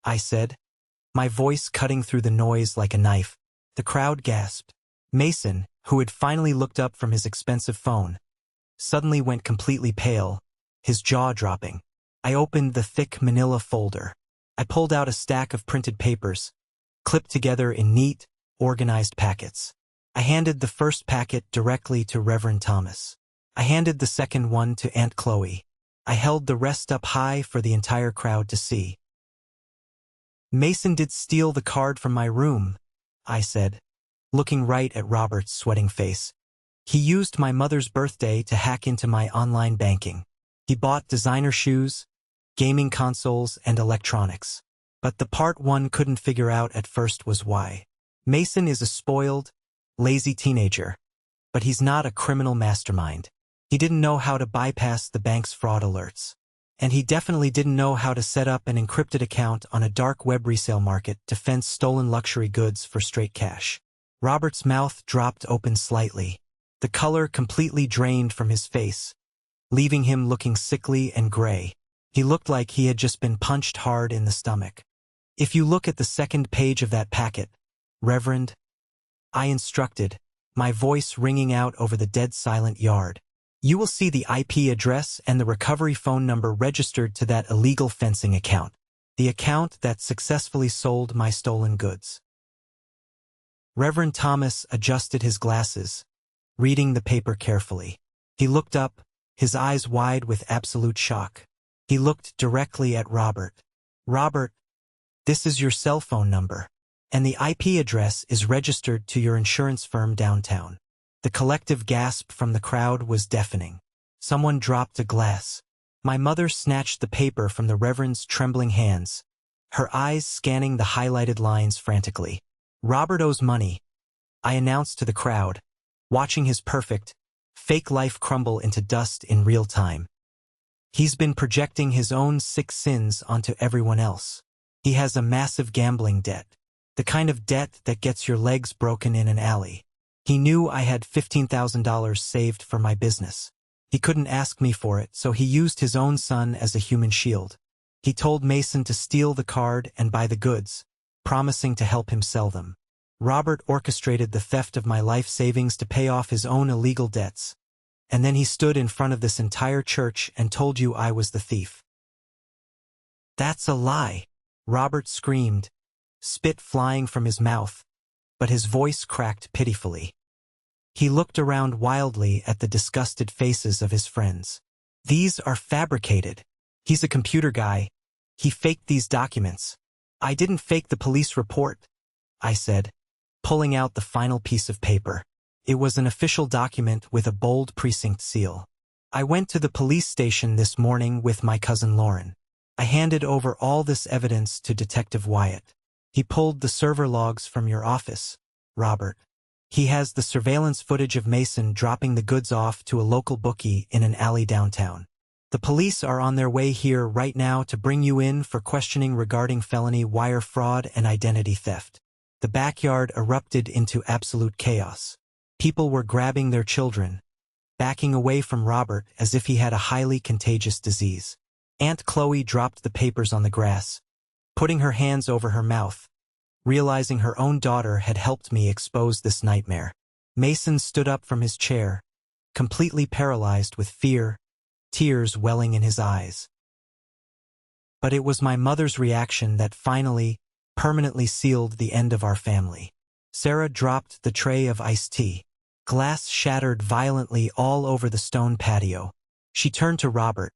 I said, my voice cutting through the noise like a knife. The crowd gasped. Mason, who had finally looked up from his expensive phone, suddenly went completely pale, his jaw dropping. I opened the thick manila folder. I pulled out a stack of printed papers, clipped together in neat, organized packets. I handed the first packet directly to Reverend Thomas. I handed the second one to Aunt Chloe. I held the rest up high for the entire crowd to see. "Mason did steal the card from my room," I said, looking right at Robert's sweating face. "He used my mother's birthday to hack into my online banking. He bought designer shoes, gaming consoles, and electronics. But the part one couldn't figure out at first was why. Mason is a spoiled, lazy teenager, but he's not a criminal mastermind. He didn't know how to bypass the bank's fraud alerts. And he definitely didn't know how to set up an encrypted account on a dark web resale market to fence stolen luxury goods for straight cash." Robert's mouth dropped open slightly. The color completely drained from his face, leaving him looking sickly and gray. He looked like he had just been punched hard in the stomach. "If you look at the second page of that packet, Reverend," I instructed, my voice ringing out over the dead-silent yard, "you will see the IP address and the recovery phone number registered to that illegal fencing account, the account that successfully sold my stolen goods." Reverend Thomas adjusted his glasses, reading the paper carefully. He looked up, his eyes wide with absolute shock. He looked directly at Robert. "Robert, this is your cell phone number, and the IP address is registered to your insurance firm downtown." The collective gasp from the crowd was deafening. Someone dropped a glass. My mother snatched the paper from the Reverend's trembling hands, her eyes scanning the highlighted lines frantically. "Robert owes money," I announced to the crowd, watching his perfect, fake life crumble into dust in real time. "He's been projecting his own sick sins onto everyone else. He has a massive gambling debt, the kind of debt that gets your legs broken in an alley. He knew I had $15,000 saved for my business. He couldn't ask me for it, so he used his own son as a human shield. He told Mason to steal the card and buy the goods, promising to help him sell them. Robert orchestrated the theft of my life savings to pay off his own illegal debts. And then he stood in front of this entire church and told you I was the thief." "That's a lie," Robert screamed, spit flying from his mouth, but his voice cracked pitifully. He looked around wildly at the disgusted faces of his friends. "These are fabricated. He's a computer guy. He faked these documents." "I didn't fake the police report," I said, pulling out the final piece of paper. It was an official document with a bold precinct seal. "I went to the police station this morning with my cousin Lauren. I handed over all this evidence to Detective Wyatt. He pulled the server logs from your office, Robert. He has the surveillance footage of Mason dropping the goods off to a local bookie in an alley downtown. The police are on their way here right now to bring you in for questioning regarding felony wire fraud and identity theft." The backyard erupted into absolute chaos. People were grabbing their children, backing away from Robert as if he had a highly contagious disease. Aunt Chloe dropped the papers on the grass, putting her hands over her mouth, realizing her own daughter had helped me expose this nightmare. Mason stood up from his chair, completely paralyzed with fear, tears welling in his eyes. But it was my mother's reaction that finally, permanently sealed the end of our family. Sarah dropped the tray of iced tea. Glass shattered violently all over the stone patio. She turned to Robert,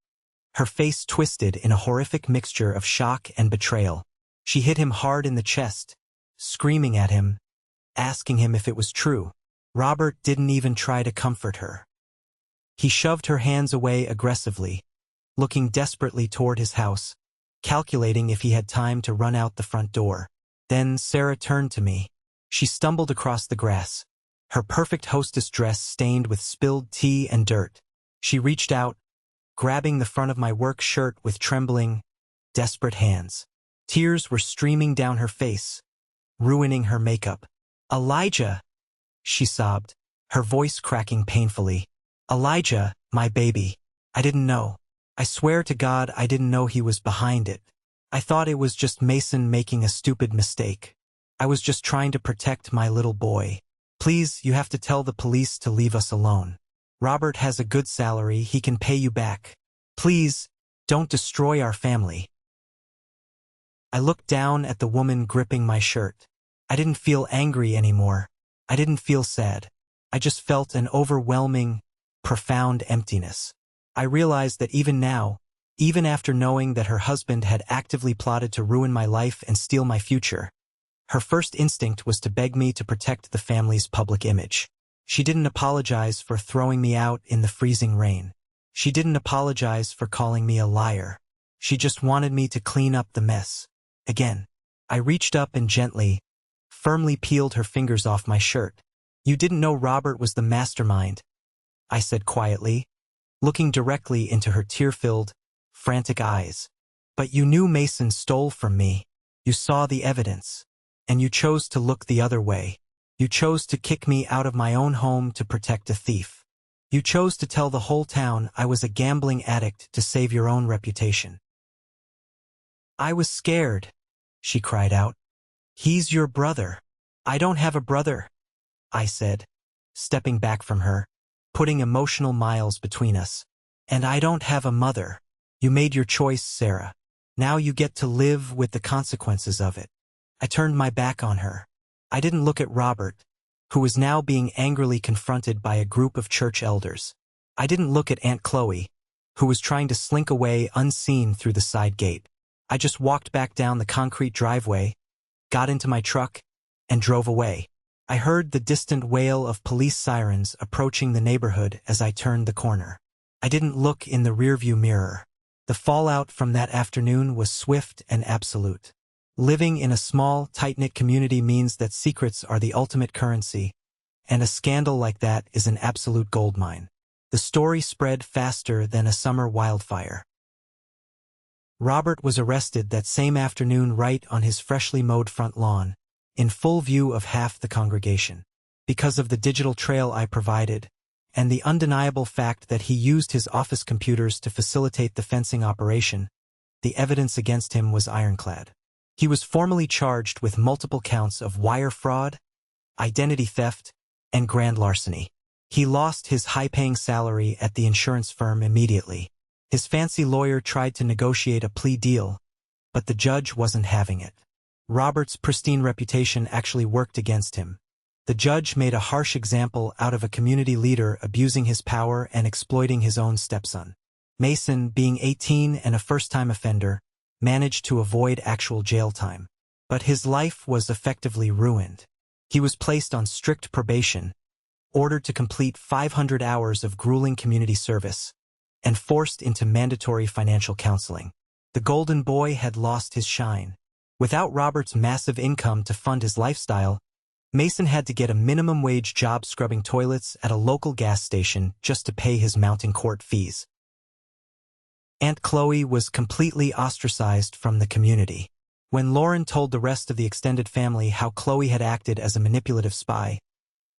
her face twisted in a horrific mixture of shock and betrayal. She hit him hard in the chest, screaming at him, asking him if it was true. Robert didn't even try to comfort her. He shoved her hands away aggressively, looking desperately toward his house, calculating if he had time to run out the front door. Then Sarah turned to me. She stumbled across the grass, her perfect hostess dress stained with spilled tea and dirt. She reached out, grabbing the front of my work shirt with trembling, desperate hands. Tears were streaming down her face, ruining her makeup. "Elijah," she sobbed, her voice cracking painfully. "Elijah, my baby. I didn't know. I swear to God I didn't know he was behind it. I thought it was just Mason making a stupid mistake. I was just trying to protect my little boy. Please, you have to tell the police to leave us alone. Robert has a good salary, he can pay you back. Please, don't destroy our family." I looked down at the woman gripping my shirt. I didn't feel angry anymore, I didn't feel sad. I just felt an overwhelming, profound emptiness. I realized that even now, even after knowing that her husband had actively plotted to ruin my life and steal my future, her first instinct was to beg me to protect the family's public image. She didn't apologize for throwing me out in the freezing rain. She didn't apologize for calling me a liar. She just wanted me to clean up the mess. Again, I reached up and gently, firmly peeled her fingers off my shirt. "You didn't know Robert was the mastermind," I said quietly, looking directly into her tear-filled, frantic eyes. "But you knew Mason stole from me. You saw the evidence. And you chose to look the other way. You chose to kick me out of my own home to protect a thief. You chose to tell the whole town I was a gambling addict to save your own reputation." "I was scared," she cried out. "He's your brother." "I don't have a brother," I said, stepping back from her, putting emotional miles between us. "And I don't have a mother. You made your choice, Sarah. Now you get to live with the consequences of it." I turned my back on her. I didn't look at Robert, who was now being angrily confronted by a group of church elders. I didn't look at Aunt Chloe, who was trying to slink away unseen through the side gate. I just walked back down the concrete driveway, got into my truck, and drove away. I heard the distant wail of police sirens approaching the neighborhood as I turned the corner. I didn't look in the rearview mirror. The fallout from that afternoon was swift and absolute. Living in a small, tight-knit community means that secrets are the ultimate currency, and a scandal like that is an absolute goldmine. The story spread faster than a summer wildfire. Robert was arrested that same afternoon right on his freshly mowed front lawn, in full view of half the congregation. Because of the digital trail I provided, and the undeniable fact that he used his office computers to facilitate the fencing operation, the evidence against him was ironclad. He was formally charged with multiple counts of wire fraud, identity theft, and grand larceny. He lost his high-paying salary at the insurance firm immediately. His fancy lawyer tried to negotiate a plea deal, but the judge wasn't having it. Robert's pristine reputation actually worked against him. The judge made a harsh example out of a community leader abusing his power and exploiting his own stepson. Mason, being 18 and a first-time offender, managed to avoid actual jail time. But his life was effectively ruined. He was placed on strict probation, ordered to complete 500 hours of grueling community service, and forced into mandatory financial counseling. The golden boy had lost his shine. Without Robert's massive income to fund his lifestyle, Mason had to get a minimum wage job scrubbing toilets at a local gas station just to pay his mounting court fees. Aunt Chloe was completely ostracized from the community. When Lauren told the rest of the extended family how Chloe had acted as a manipulative spy,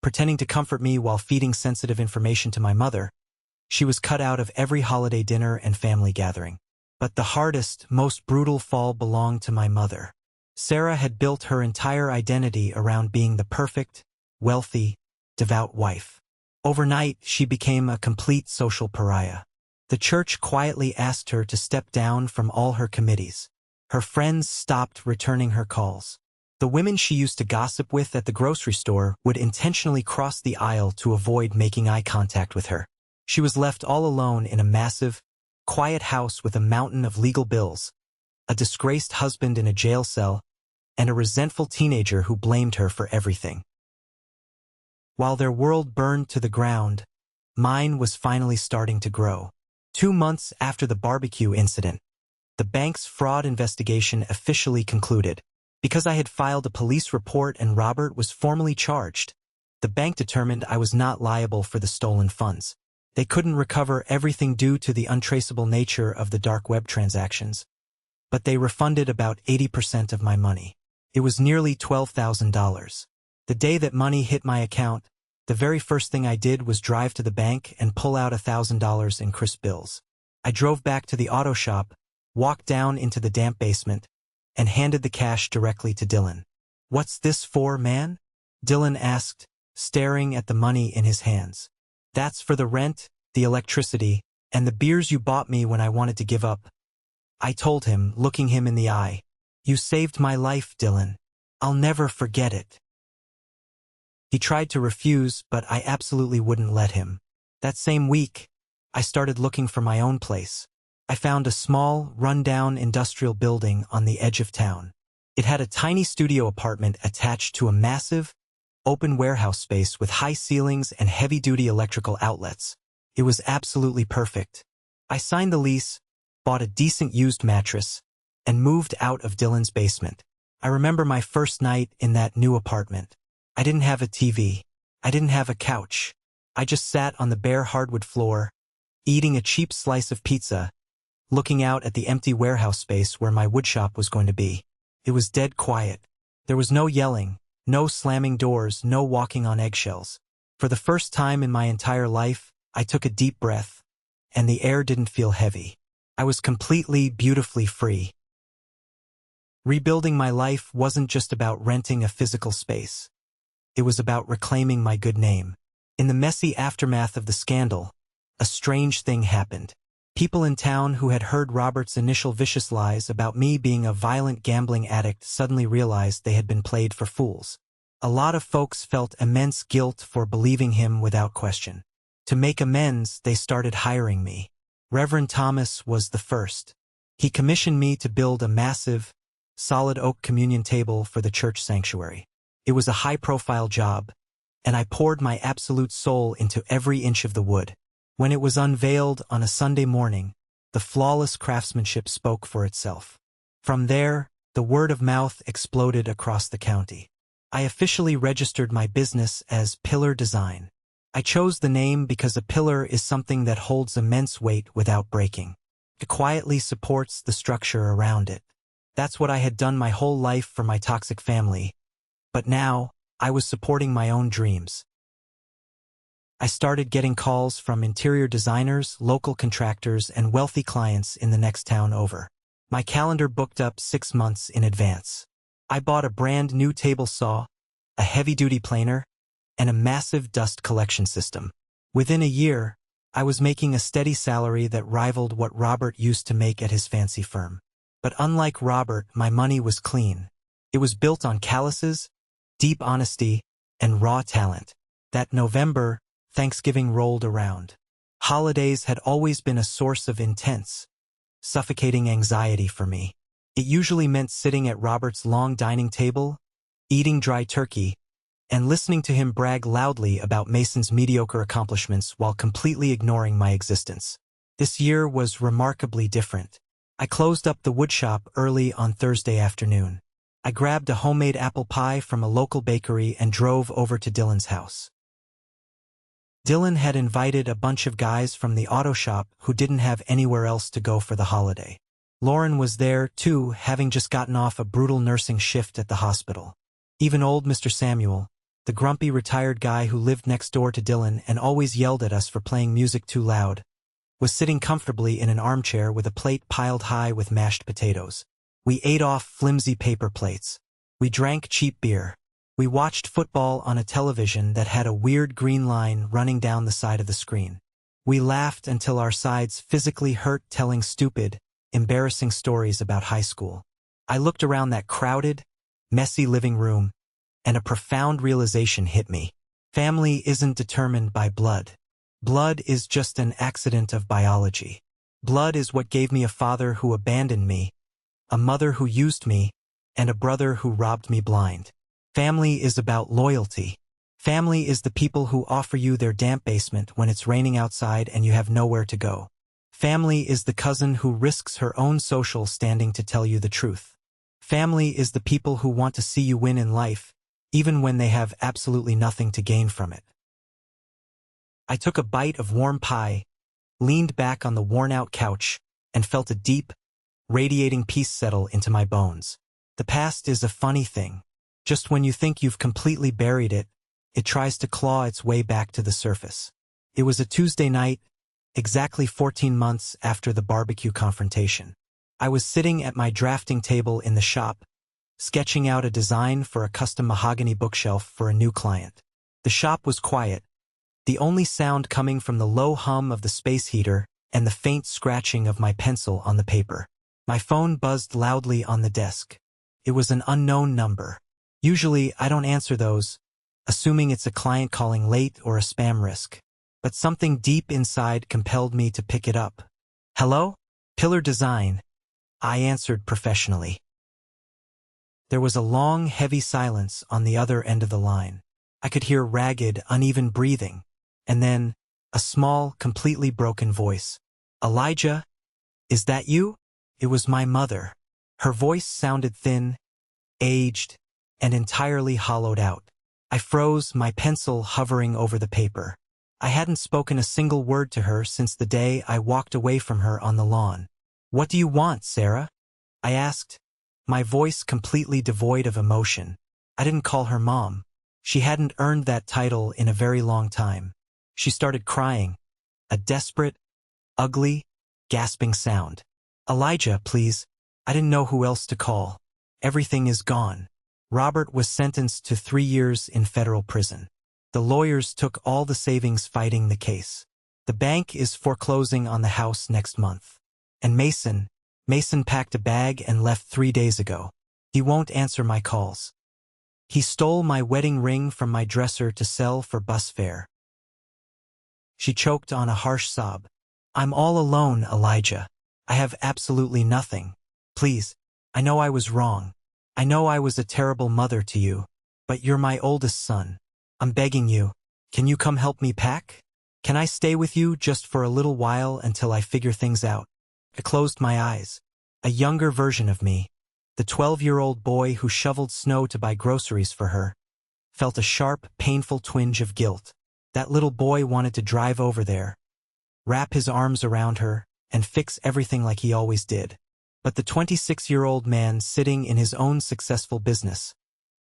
pretending to comfort me while feeding sensitive information to my mother, she was cut out of every holiday dinner and family gathering. But the hardest, most brutal fall belonged to my mother. Sarah had built her entire identity around being the perfect, wealthy, devout wife. Overnight, she became a complete social pariah. The church quietly asked her to step down from all her committees. Her friends stopped returning her calls. The women she used to gossip with at the grocery store would intentionally cross the aisle to avoid making eye contact with her. She was left all alone in a massive, quiet house with a mountain of legal bills, a disgraced husband in a jail cell, and a resentful teenager who blamed her for everything. While their world burned to the ground, mine was finally starting to grow. 2 months after the barbecue incident, the bank's fraud investigation officially concluded. Because I had filed a police report and Robert was formally charged, the bank determined I was not liable for the stolen funds. They couldn't recover everything due to the untraceable nature of the dark web transactions, but they refunded about 80% of my money. It was nearly $12,000. The day that money hit my account, the very first thing I did was drive to the bank and pull out $1,000 in crisp bills. I drove back to the auto shop, walked down into the damp basement, and handed the cash directly to Dylan. "What's this for, man?" Dylan asked, staring at the money in his hands. "That's for the rent, the electricity, and the beers you bought me when I wanted to give up," I told him, looking him in the eye. "You saved my life, Dylan. I'll never forget it." He tried to refuse, but I absolutely wouldn't let him. That same week, I started looking for my own place. I found a small, run-down industrial building on the edge of town. It had a tiny studio apartment attached to a massive, open warehouse space with high ceilings and heavy-duty electrical outlets. It was absolutely perfect. I signed the lease, bought a decent used mattress, and moved out of Dylan's basement. I remember my first night in that new apartment. I didn't have a TV. I didn't have a couch. I just sat on the bare hardwood floor, eating a cheap slice of pizza, looking out at the empty warehouse space where my woodshop was going to be. It was dead quiet. There was no yelling, no slamming doors, no walking on eggshells. For the first time in my entire life, I took a deep breath, and the air didn't feel heavy. I was completely, beautifully free. Rebuilding my life wasn't just about renting a physical space. It was about reclaiming my good name. In the messy aftermath of the scandal, a strange thing happened. People in town who had heard Robert's initial vicious lies about me being a violent gambling addict suddenly realized they had been played for fools. A lot of folks felt immense guilt for believing him without question. To make amends, they started hiring me. Reverend Thomas was the first. He commissioned me to build a massive, solid oak communion table for the church sanctuary. It was a high-profile job, and I poured my absolute soul into every inch of the wood. When it was unveiled on a Sunday morning, the flawless craftsmanship spoke for itself. From there, the word of mouth exploded across the county. I officially registered my business as Pillar Design. I chose the name because a pillar is something that holds immense weight without breaking. It quietly supports the structure around it. That's what I had done my whole life for my toxic family, but now I was supporting my own dreams. I started getting calls from interior designers, local contractors, and wealthy clients in the next town over. My calendar booked up 6 months in advance. I bought a brand new table saw, a heavy-duty planer, and a massive dust collection system. Within a year, I was making a steady salary that rivaled what Robert used to make at his fancy firm. But unlike Robert, my money was clean. It was built on calluses, deep honesty, and raw talent. That November, Thanksgiving rolled around. Holidays had always been a source of intense, suffocating anxiety for me. It usually meant sitting at Robert's long dining table, eating dry turkey, and listening to him brag loudly about Mason's mediocre accomplishments while completely ignoring my existence. This year was remarkably different. I closed up the woodshop early on Thursday afternoon. I grabbed a homemade apple pie from a local bakery and drove over to Dylan's house. Dylan had invited a bunch of guys from the auto shop who didn't have anywhere else to go for the holiday. Lauren was there, too, having just gotten off a brutal nursing shift at the hospital. Even old Mr. Samuel, the grumpy retired guy who lived next door to Dylan and always yelled at us for playing music too loud, was sitting comfortably in an armchair with a plate piled high with mashed potatoes. We ate off flimsy paper plates. We drank cheap beer. We watched football on a television that had a weird green line running down the side of the screen. We laughed until our sides physically hurt telling stupid, embarrassing stories about high school. I looked around that crowded, messy living room, and a profound realization hit me. Family isn't determined by blood. Blood is just an accident of biology. Blood is what gave me a father who abandoned me, a mother who used me, and a brother who robbed me blind. Family is about loyalty. Family is the people who offer you their damp basement when it's raining outside and you have nowhere to go. Family is the cousin who risks her own social standing to tell you the truth. Family is the people who want to see you win in life, even when they have absolutely nothing to gain from it. I took a bite of warm pie, leaned back on the worn-out couch, and felt a deep, radiating peace settle into my bones. The past is a funny thing. Just when you think you've completely buried it, it tries to claw its way back to the surface. It was a Tuesday night, exactly 14 months after the barbecue confrontation. I was sitting at my drafting table in the shop, sketching out a design for a custom mahogany bookshelf for a new client. The shop was quiet, the only sound coming from the low hum of the space heater and the faint scratching of my pencil on the paper. My phone buzzed loudly on the desk. It was an unknown number. Usually, I don't answer those, assuming it's a client calling late or a spam risk. But something deep inside compelled me to pick it up. "Hello? Pillar Design," I answered professionally. There was a long, heavy silence on the other end of the line. I could hear ragged, uneven breathing, and then a small, completely broken voice. "Elijah, is that you?" It was my mother. Her voice sounded thin, aged, and entirely hollowed out. I froze, my pencil hovering over the paper. I hadn't spoken a single word to her since the day I walked away from her on the lawn. "What do you want, Sarah?" I asked, my voice completely devoid of emotion. I didn't call her Mom. She hadn't earned that title in a very long time. She started crying, a desperate, ugly, gasping sound. "Elijah, please. I didn't know who else to call. Everything is gone." Robert was sentenced to 3 years in federal prison. The lawyers took all the savings fighting the case. The bank is foreclosing on the house next month. And Mason packed a bag and left 3 days ago. He won't answer my calls. He stole my wedding ring from my dresser to sell for bus fare. She choked on a harsh sob. "I'm all alone, Elijah. I have absolutely nothing. Please, I know I was wrong. I know I was a terrible mother to you, but you're my oldest son. I'm begging you, can you come help me pack? Can I stay with you just for a little while until I figure things out?" I closed my eyes. A younger version of me, the 12-year-old boy who shoveled snow to buy groceries for her, felt a sharp, painful twinge of guilt. That little boy wanted to drive over there, wrap his arms around her, and fix everything like he always did. But the 26-year-old man sitting in his own successful business,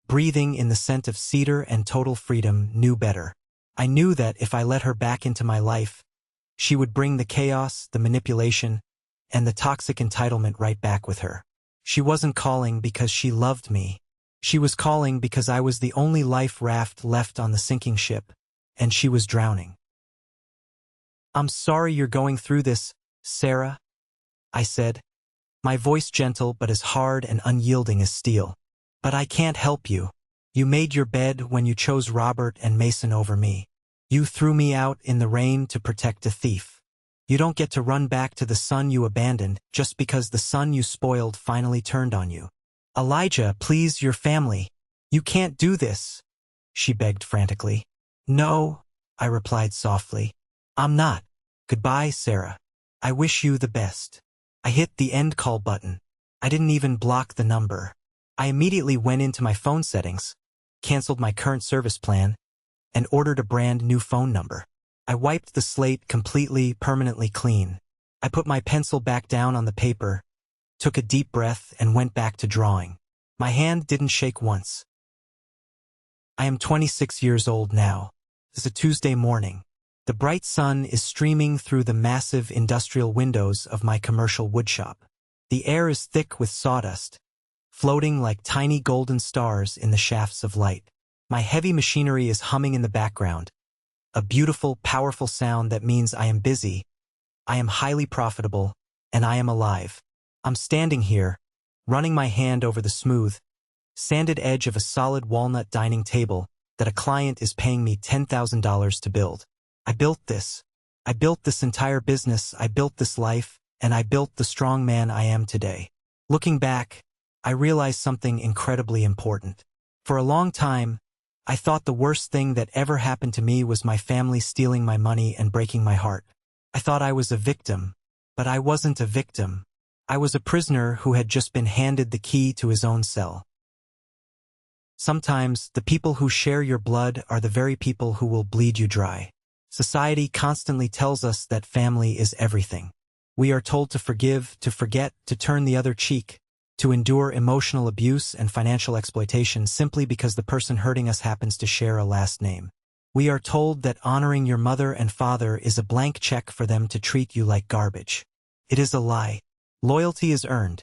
breathing in the scent of cedar and total freedom, knew better. I knew that if I let her back into my life, she would bring the chaos, the manipulation, and the toxic entitlement right back with her. She wasn't calling because she loved me. She was calling because I was the only life raft left on the sinking ship, and she was drowning. "I'm sorry you're going through this, Sarah," I said, my voice gentle but as hard and unyielding as steel. "But I can't help you. You made your bed when you chose Robert and Mason over me. You threw me out in the rain to protect a thief. You don't get to run back to the son you abandoned just because the son you spoiled finally turned on you. Elijah, please, your family. You can't do this," she begged frantically. "No," I replied softly. "I'm not. Goodbye, Sarah. I wish you the best." I hit the end call button. I didn't even block the number. I immediately went into my phone settings, canceled my current service plan, and ordered a brand new phone number. I wiped the slate completely, permanently clean. I put my pencil back down on the paper, took a deep breath, and went back to drawing. My hand didn't shake once. I am 26 years old now. It's a Tuesday morning. The bright sun is streaming through the massive industrial windows of my commercial woodshop. The air is thick with sawdust, floating like tiny golden stars in the shafts of light. My heavy machinery is humming in the background, a beautiful, powerful sound that means I am busy, I am highly profitable, and I am alive. I'm standing here, running my hand over the smooth, sanded edge of a solid walnut dining table that a client is paying me $10,000 to build. I built this. I built this entire business. I built this life, and I built the strong man I am today. Looking back, I realized something incredibly important. For a long time, I thought the worst thing that ever happened to me was my family stealing my money and breaking my heart. I thought I was a victim, but I wasn't a victim. I was a prisoner who had just been handed the key to his own cell. Sometimes, the people who share your blood are the very people who will bleed you dry. Society constantly tells us that family is everything. We are told to forgive, to forget, to turn the other cheek, to endure emotional abuse and financial exploitation simply because the person hurting us happens to share a last name. We are told that honoring your mother and father is a blank check for them to treat you like garbage. It is a lie. Loyalty is earned,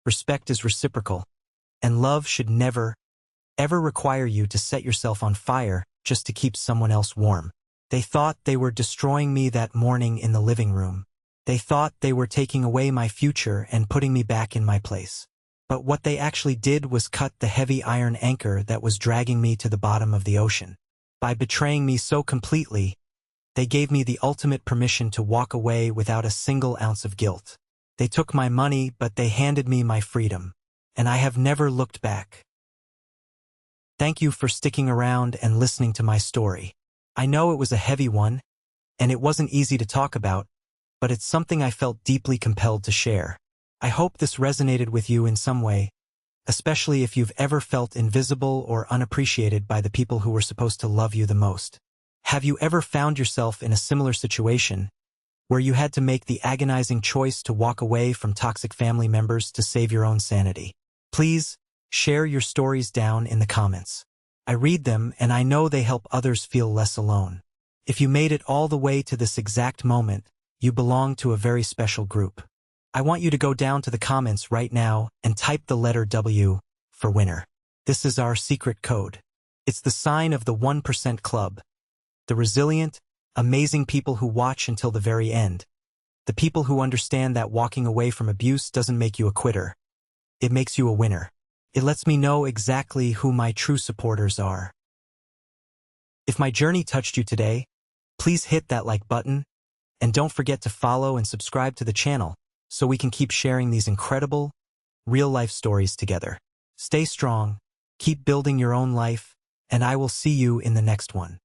respect is reciprocal, and love should never, ever require you to set yourself on fire just to keep someone else warm. They thought they were destroying me that morning in the living room. They thought they were taking away my future and putting me back in my place. But what they actually did was cut the heavy iron anchor that was dragging me to the bottom of the ocean. By betraying me so completely, they gave me the ultimate permission to walk away without a single ounce of guilt. They took my money, but they handed me my freedom, and I have never looked back. Thank you for sticking around and listening to my story. I know it was a heavy one, and it wasn't easy to talk about, but it's something I felt deeply compelled to share. I hope this resonated with you in some way, especially if you've ever felt invisible or unappreciated by the people who were supposed to love you the most. Have you ever found yourself in a similar situation, where you had to make the agonizing choice to walk away from toxic family members to save your own sanity? Please, share your stories down in the comments. I read them and I know they help others feel less alone. If you made it all the way to this exact moment, you belong to a very special group. I want you to go down to the comments right now and type the letter W for winner. This is our secret code. It's the sign of the 1% Club. The resilient, amazing people who watch until the very end. The people who understand that walking away from abuse doesn't make you a quitter. It makes you a winner. It lets me know exactly who my true supporters are. If my journey touched you today, please hit that like button, and don't forget to follow and subscribe to the channel so we can keep sharing these incredible, real-life stories together. Stay strong, keep building your own life, and I will see you in the next one.